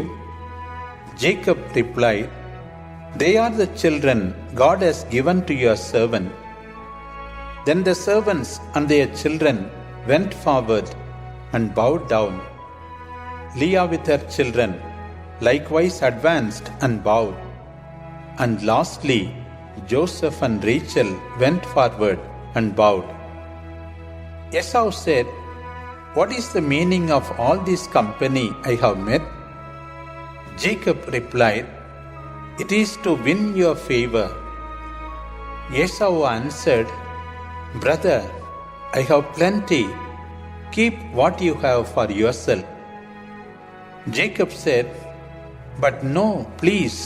Jacob replied, "They are the children God has given to your servant." Then the servants and their children went forward and bowed down. Leah with her children likewise advanced and bowed. And lastly, Joseph and Rachel went forward and bowed. Esau said, "What is the meaning of all this company I have met?" Jacob replied, "It is to win your favor." Esau answered, "Brother, I have plenty. Keep what you have for yourself." Jacob said, "But no, please,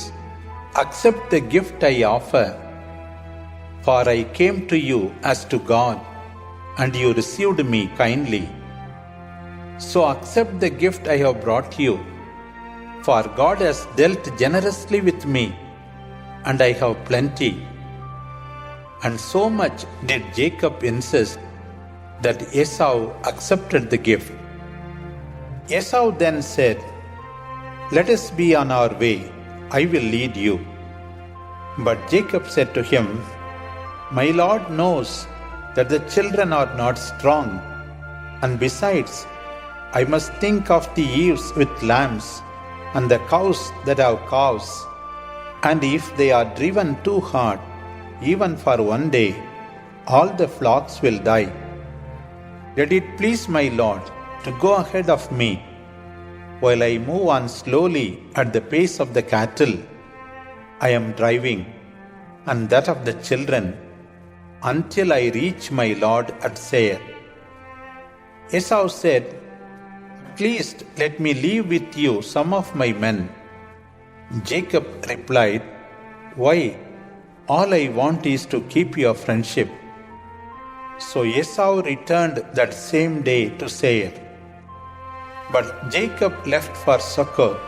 accept the gift I offer. For I came to you as to God, and you received me kindly. So accept the gift I have brought you, for God has dealt generously with me, and I have plenty." And so much did Jacob insist that Esau accepted the gift. Esau then said, "Let us be on our way, I will lead you." But Jacob said to him, "My Lord knows that the children are not strong, and besides, I must think of the ewes with lambs and the cows that have calves, and if they are driven too hard, even for one day, all the flocks will die. Let it please my Lord to go ahead of me, while I move on slowly at the pace of the cattle I am driving, and that of the children, until I reach my Lord at Seir." Esau said, "At least let me leave with you some of my men." Jacob replied, "Why? All I want is to keep your friendship." So Esau returned that same day to Seir. But Jacob left for Succoth.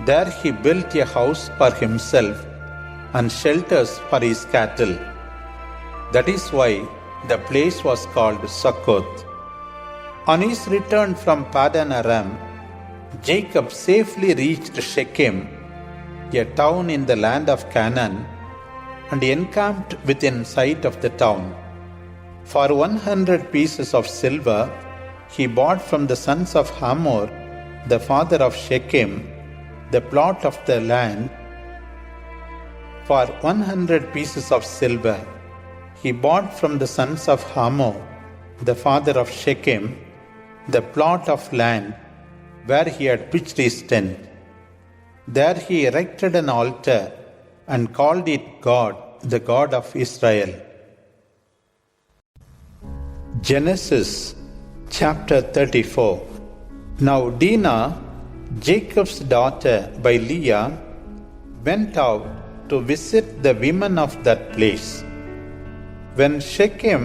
There he built a house for himself and shelters for his cattle. That is why the place was called Succoth. On his return from Paddan Aram, Jacob safely reached Shechem, a town in the land of Canaan, and encamped within sight of the town. For 100 pieces of silver, he bought from the sons of Hamor, the father of Shechem, the plot of the land. For 100 pieces of silver, he bought from the sons of Hamor, the father of Shechem, the plot of land where he had pitched his tent. There he erected an altar and called it God, the God of Israel. Genesis chapter 34. Now Dinah, Jacob's daughter by Leah, went out to visit the women of that place. When Shechem,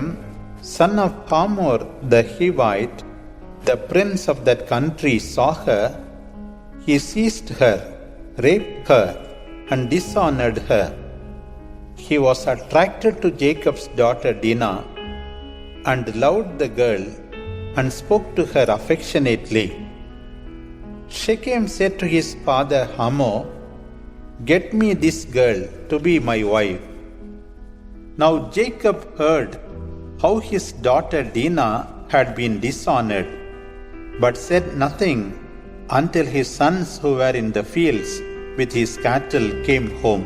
son of Hamor the Hivite, the prince of that country, saw her, he seized her, raped her, and dishonored her. He was attracted to Jacob's daughter Dinah and loved the girl and spoke to her affectionately. Shechem said to his father Hamor, "Get me this girl to be my wife." Now Jacob heard how his daughter Dinah had been dishonored, but said nothing until his sons who were in the fields with his cattle came home.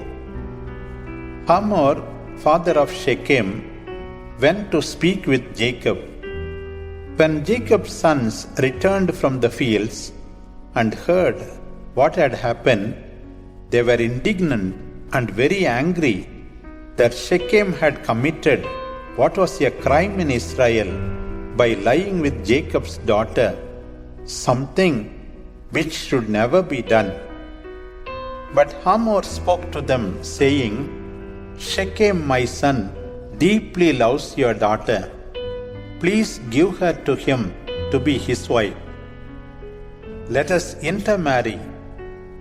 Hamor, father of Shechem, went to speak with Jacob. When Jacob's sons returned from the fields and heard what had happened, they were indignant and very angry that Shechem had committed what was a crime in Israel by lying with Jacob's daughter, something which should never be done. But Hamor spoke to them, saying, "Shechem, my son, deeply loves your daughter. Please give her to him to be his wife. Let us intermarry.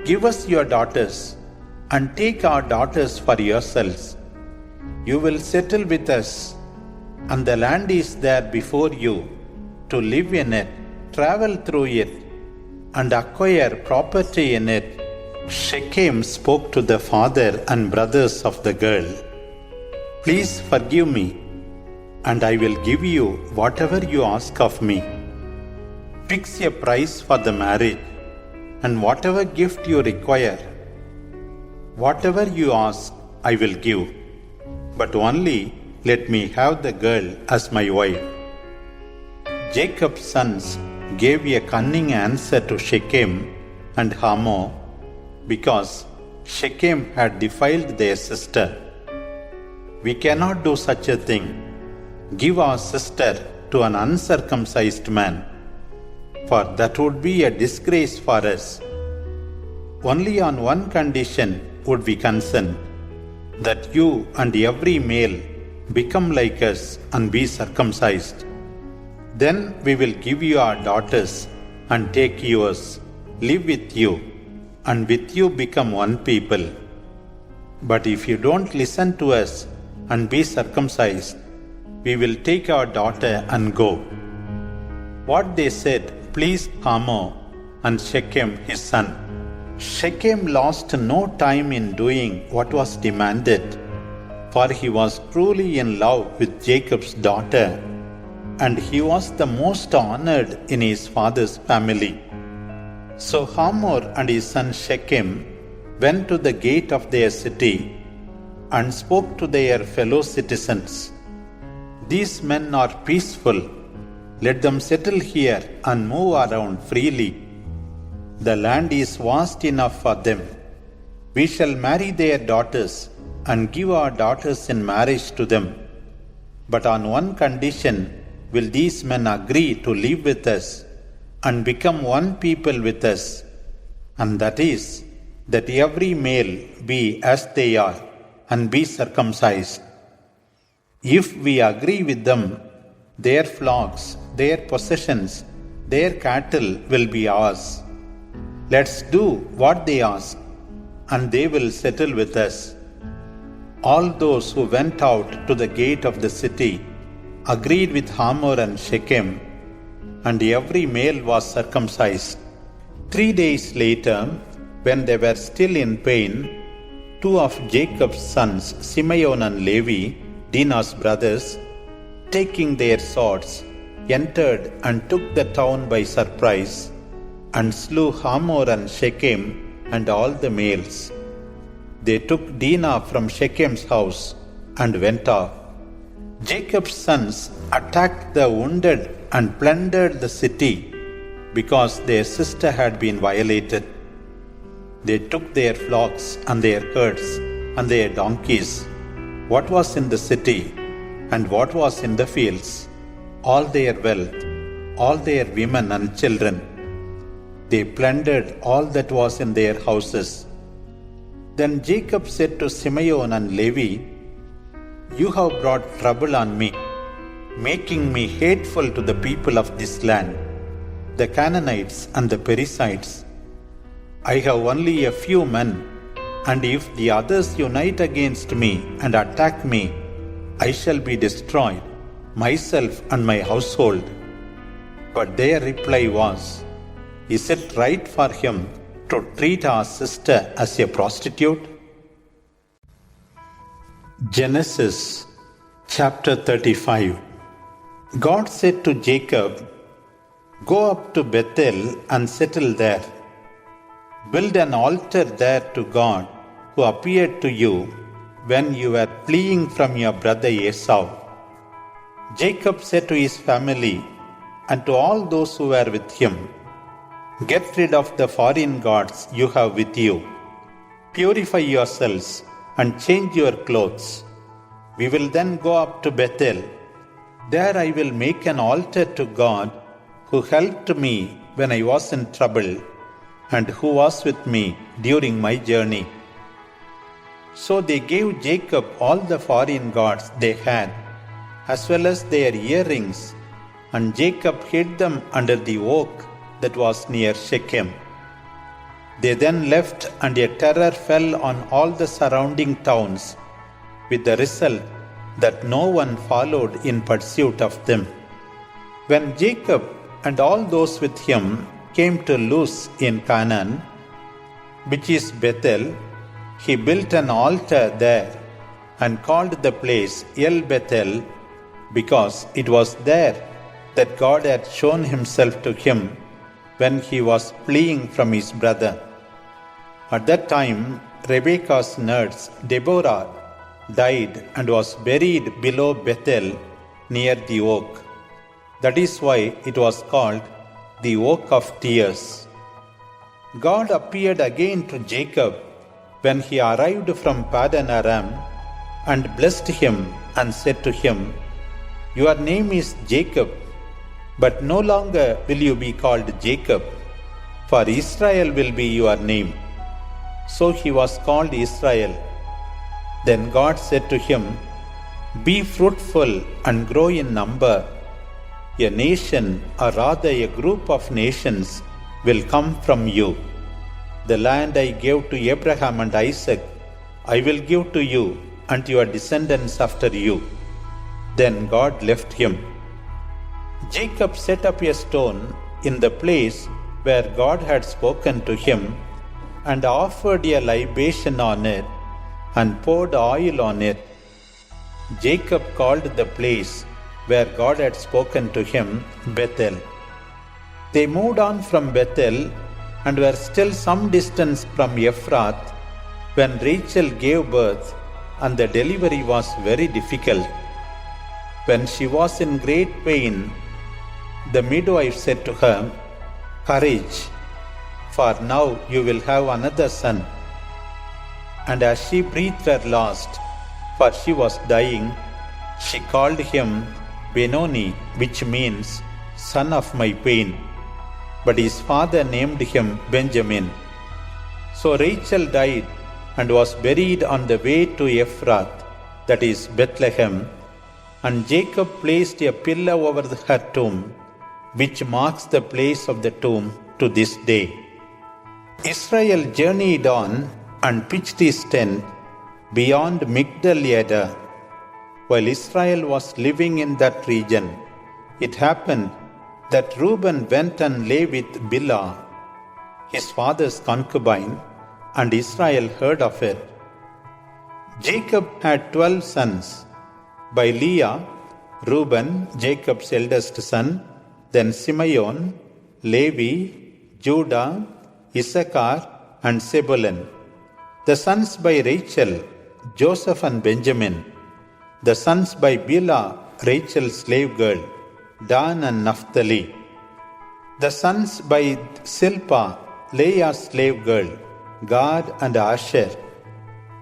Give us your daughters, and take our daughters for yourselves. You will settle with us, and the land is there before you, to live in it, travel through it, and acquire property in it." Shechem spoke to the father and brothers of the girl, "Please forgive me, and I will give you whatever you ask of me. Fix a price for the marriage, and whatever gift you require. Whatever you ask, I will give, but only let me have the girl as my wife." Jacob's sons gave a cunning answer to Shechem and Hamor, because Shechem had defiled their sister. "We cannot do such a thing. Give our sister to an uncircumcised man, for that would be a disgrace for us. Only on one condition would we consent, that you and every male become like us and be circumcised. Then we will give you our daughters and take yours, live with you, and with you become one people. But if you don't listen to us and be circumcised, we will take our daughter and go." What they said pleased Hamor and Shechem his son. Shechem lost no time in doing what was demanded, for he was truly in love with Jacob's daughter, and he was the most honored in his father's family. So Hamor and his son Shechem went to the gate of their city and spoke to their fellow citizens, "These men are peaceful. Let them settle here and move around freely. The land is vast enough for them. We shall marry their daughters and give our daughters in marriage to them. But on one condition will these men agree to live with us and become one people with us, and that is, that every male be as they are and be circumcised. If we agree with them, their flocks, their possessions, their cattle will be ours. Let's do what they ask, and they will settle with us." All those who went out to the gate of the city agreed with Hamor and Shechem, and every male was circumcised. 3 days later, when they were still in pain, 2 of Jacob's sons, Simeon and Levi, Dinah's brothers, taking their swords, entered and took the town by surprise, and slew Hamor and Shechem and all the males. They took Dinah from Shechem's house and went off. Jacob's sons attacked the wounded and plundered the city because their sister had been violated. They took their flocks and their herds and their donkeys, what was in the city and what was in the fields, all their wealth, all their women and children. They plundered all that was in their houses. Then Jacob said to Simeon and Levi, "You have brought trouble on me, making me hateful to the people of this land, the Canaanites and the Perizzites. I have only a few men, and if the others unite against me and attack me, I shall be destroyed, myself and my household." But their reply was, "Is it right for him to treat our sister as a prostitute?" Genesis chapter 35. God said to Jacob, "Go up to Bethel and settle there. Build an altar there to God who appeared to you when you were fleeing from your brother Esau." Jacob said to his family and to all those who were with him, "Get rid of the foreign gods you have with you. Purify yourselves and change your clothes. We will then go up to Bethel. There I will make an altar to God who helped me when I was in trouble and who was with me during my journey." So they gave Jacob all the foreign gods they had, as well as their earrings, and Jacob hid them under the oak that was near Shechem. They then left, and a terror fell on all the surrounding towns, with the result that no one followed in pursuit of them. When Jacob and all those with him came to Luz in Canaan, which is Bethel, he built an altar there and called the place El Bethel, because it was there that God had shown himself to him when he was fleeing from his brother. At that time, Rebekah's nurse Deborah died and was buried below Bethel near the oak. That is why it was called the Oak of Tears. God appeared again to Jacob when he arrived from Paddan Aram and blessed him and said to him, "Your name is Jacob, but no longer will you be called Jacob, for Israel will be your name." So he was called Israel. Then God said to him, "Be fruitful and grow in number, A nation, or rather a group of nations, will come from you. The land I gave to Abraham and Isaac, I will give to you and your descendants after you. Then God left him. Jacob set up a stone in the place where God had spoken to him, and offered a libation on it, and poured oil on it. Jacob called the place where God had spoken to him Bethel. They moved on from Bethel and were still some distance from Ephrath when Rachel gave birth, and the delivery was very difficult. When she was in great pain, the midwife said to her, "Courage, for now you will have another son." And as she breathed her last, for she was dying, she called him Benoni, which means son of my pain. But his father named him Benjamin. So Rachel died and was buried on the way to Ephrath, that is Bethlehem, and Jacob placed a pillar over her tomb, which marks the place of the tomb to this day. Israel journeyed on and pitched his tent beyond Migdal-Eder. While Israel was living in that region, it happened that Reuben went and lay with Bilhah, his father's concubine, and Israel heard of it. Jacob had 12 sons. By Leah, Reuben, Jacob's eldest son, then Simeon, Levi, Judah, Issachar, and Zebulun. The sons by Rachel, Joseph and Benjamin. The sons by Bilhah, Rachel's slave girl, Dan and Naphtali. The sons by Zilpah, Leah's slave girl, Gad and Asher.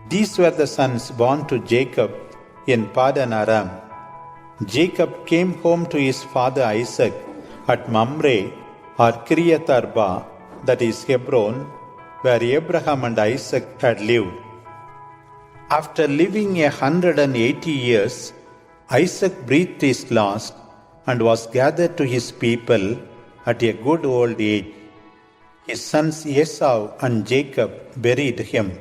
These were the sons born to Jacob in Padan Aram. Jacob came home to his father Isaac at Mamre or Kiriath Arba, that is Hebron, where Abraham and Isaac had lived. After living 180 years, Isaac breathed his last and was gathered to his people at a good old age. His sons Esau and Jacob buried him.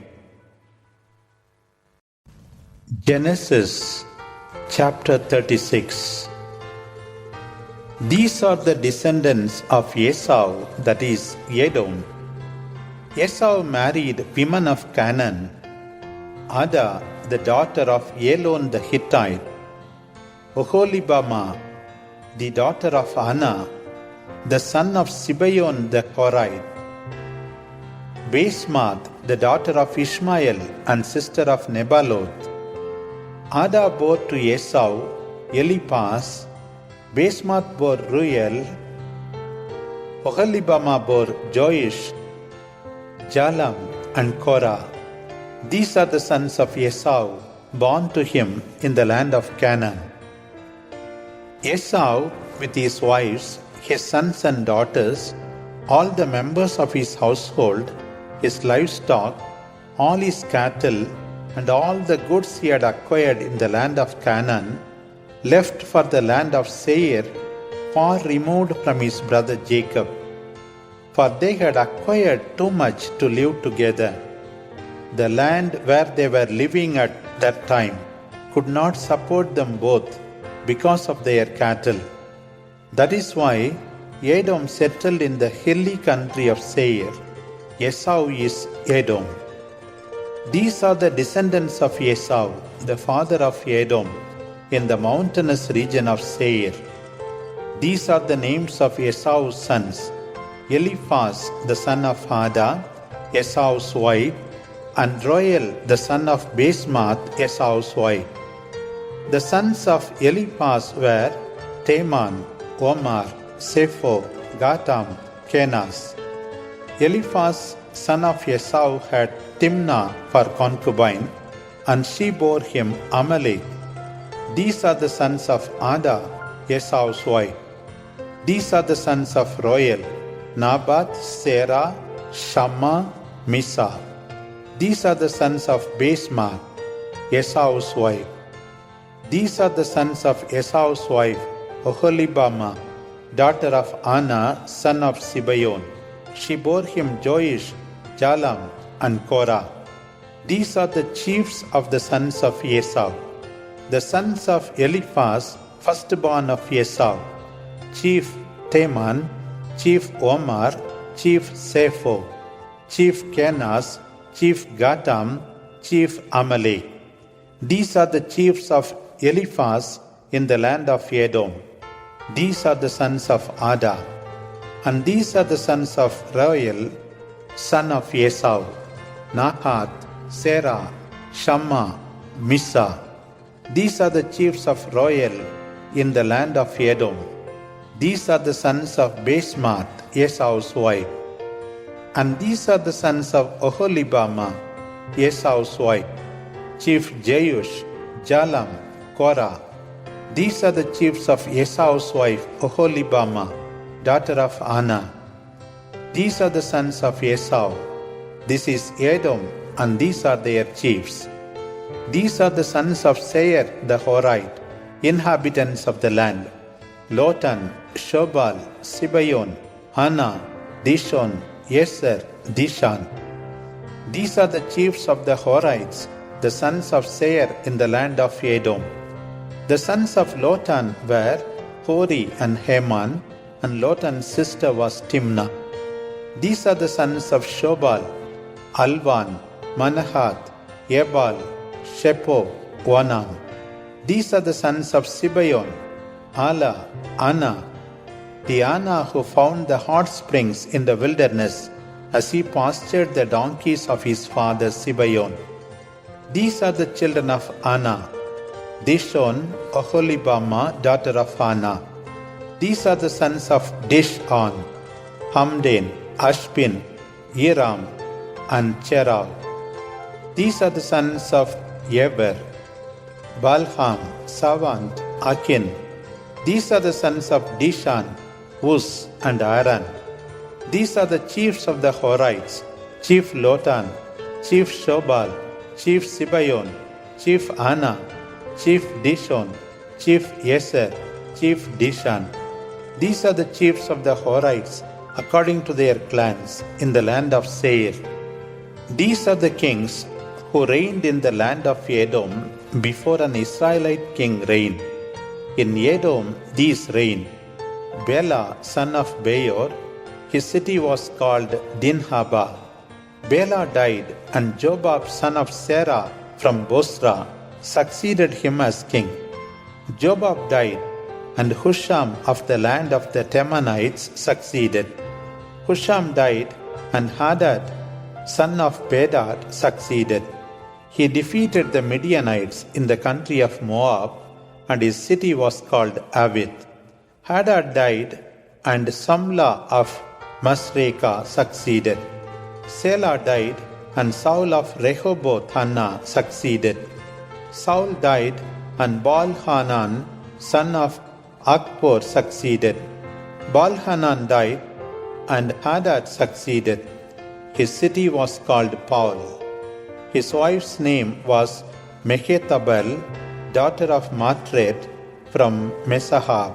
Genesis chapter 36. These are the descendants of Esau, that is Edom. Esau married women of Canaan: Ada, the daughter of Elon the Hittite; Oholibamah, the daughter of Anna, the son of Sibeon the Horite; Basemath, the daughter of Ishmael and sister of Nebaloth. Ada bore to Esau Eliphaz, Basemath bore Reuel, Oholibamah bore Joish, Jalam, and Korah. These are the sons of Esau, born to him in the land of Canaan. Esau, with his wives, his sons and daughters, all the members of his household, his livestock, all his cattle, and all the goods he had acquired in the land of Canaan, left for the land of Seir, far removed from his brother Jacob. For they had acquired too much to live together. The land where they were living at that time could not support them both because of their cattle. That is why Edom settled in the hilly country of Seir. Esau is Edom. These are the descendants of Esau, the father of Edom, in the mountainous region of Seir. These are the names of Esau's sons: Eliphaz, the son of Ada, Esau's wife, and Reuel, the son of Basemath, Esau's wife. The sons of Eliphaz were Teman, Omar, Sepho, Gatam, Kenas. Eliphaz, son of Esau, had Timnah for concubine, and she bore him Amalek. These are the sons of Ada, Esau's wife. These are the sons of Reuel: Nabat, Serah, Shammah, Misa. These are the sons of Basemath, Esau's wife. These are the sons of Esau's wife, Oholibamah, daughter of Anna, son of Sibeon. She bore him Joish, Jalam, and Korah. These are the chiefs of the sons of Esau. The sons of Eliphaz, firstborn of Esau: Chief Teman, Chief Omar, Chief Sepho, Chief Kenaz, Chief Gatam, Chief Amalek. These are the chiefs of Eliphaz in the land of Edom. These are the sons of Ada. And these are the sons of Reuel, son of Esau: Nahath, Serah, Shammah, Missa. These are the chiefs of Reuel in the land of Edom. These are the sons of Basemath, Esau's wife. And these are the sons of Oholibamah, Esau's wife: Chief Jeush, Jalam, Korah. These are the chiefs of Esau's wife Oholibamah, daughter of Anna. These are the sons of Esau. This is Edom, and these are their chiefs. These are the sons of Seir the Horite, inhabitants of the land: Lotan, Shobal, Sibeon, Hannah, Dishon, Eser, Dishan. These are the chiefs of the Horites, the sons of Seir in the land of Edom. The sons of Lotan were Hori and Heman, and Lotan's sister was Timnah. These are the sons of Shobal: Alvan, Manahath, Ebal, Shepo, Onam. These are the sons of Sibeon: Ala, Anna. The Anna who found the hot springs in the wilderness as he pastured the donkeys of his father Sibeon. These are the children of Anna: Dishon, Oholibamah, daughter of Anna. These are the sons of Dishon: Hamdan, Ashbin, Iram, and Cherah. These are the sons of Eber: Balham, Savant, Akin. These are the sons of Dishan, Uz, and Aran. These are the chiefs of the Horites: Chief Lotan, Chief Shobal, Chief Sibeon, Chief Anna, Chief Dishon, Chief Eser, Chief Dishan. These are the chiefs of the Horites according to their clans in the land of Seir. These are the kings who reigned in the land of Edom before an Israelite king reigned. In Edom these reigned: Bela, son of Beor. His city was called Dinhabah. Bela died, and Jobab, son of Serah from Bosra, succeeded him as king. Jobab died, and Husham of the land of the Temanites succeeded. Husham died, and Hadad, son of Bedad, succeeded. He defeated the Midianites in the country of Moab, and his city was called Avith. Hadad died, and Samlah of Masrekah succeeded. Selah died, and Saul of Rehoboth Hannah succeeded. Saul died, and Baal-Hanan, son of Akbor, succeeded. Baal-Hanan died, and Hadad succeeded. His city was called Paul. His wife's name was Mehetabel, daughter of Matred from Mesahab.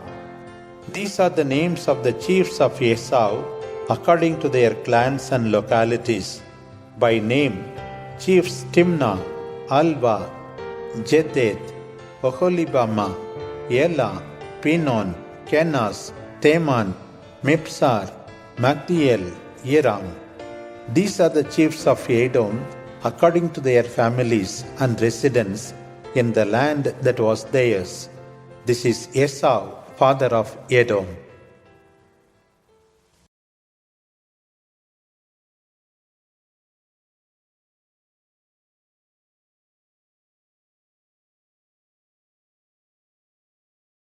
These are the names of the chiefs of Esau according to their clans and localities. By name: chiefs Timnah, Alva, Jedeth, Oholibamah, Ela, Pinon, Kenaz, Teman, Mipsar, Magdiel, Iram. These are the chiefs of Edom according to their families and residence in the land that was theirs. This is Esau, father of Edom.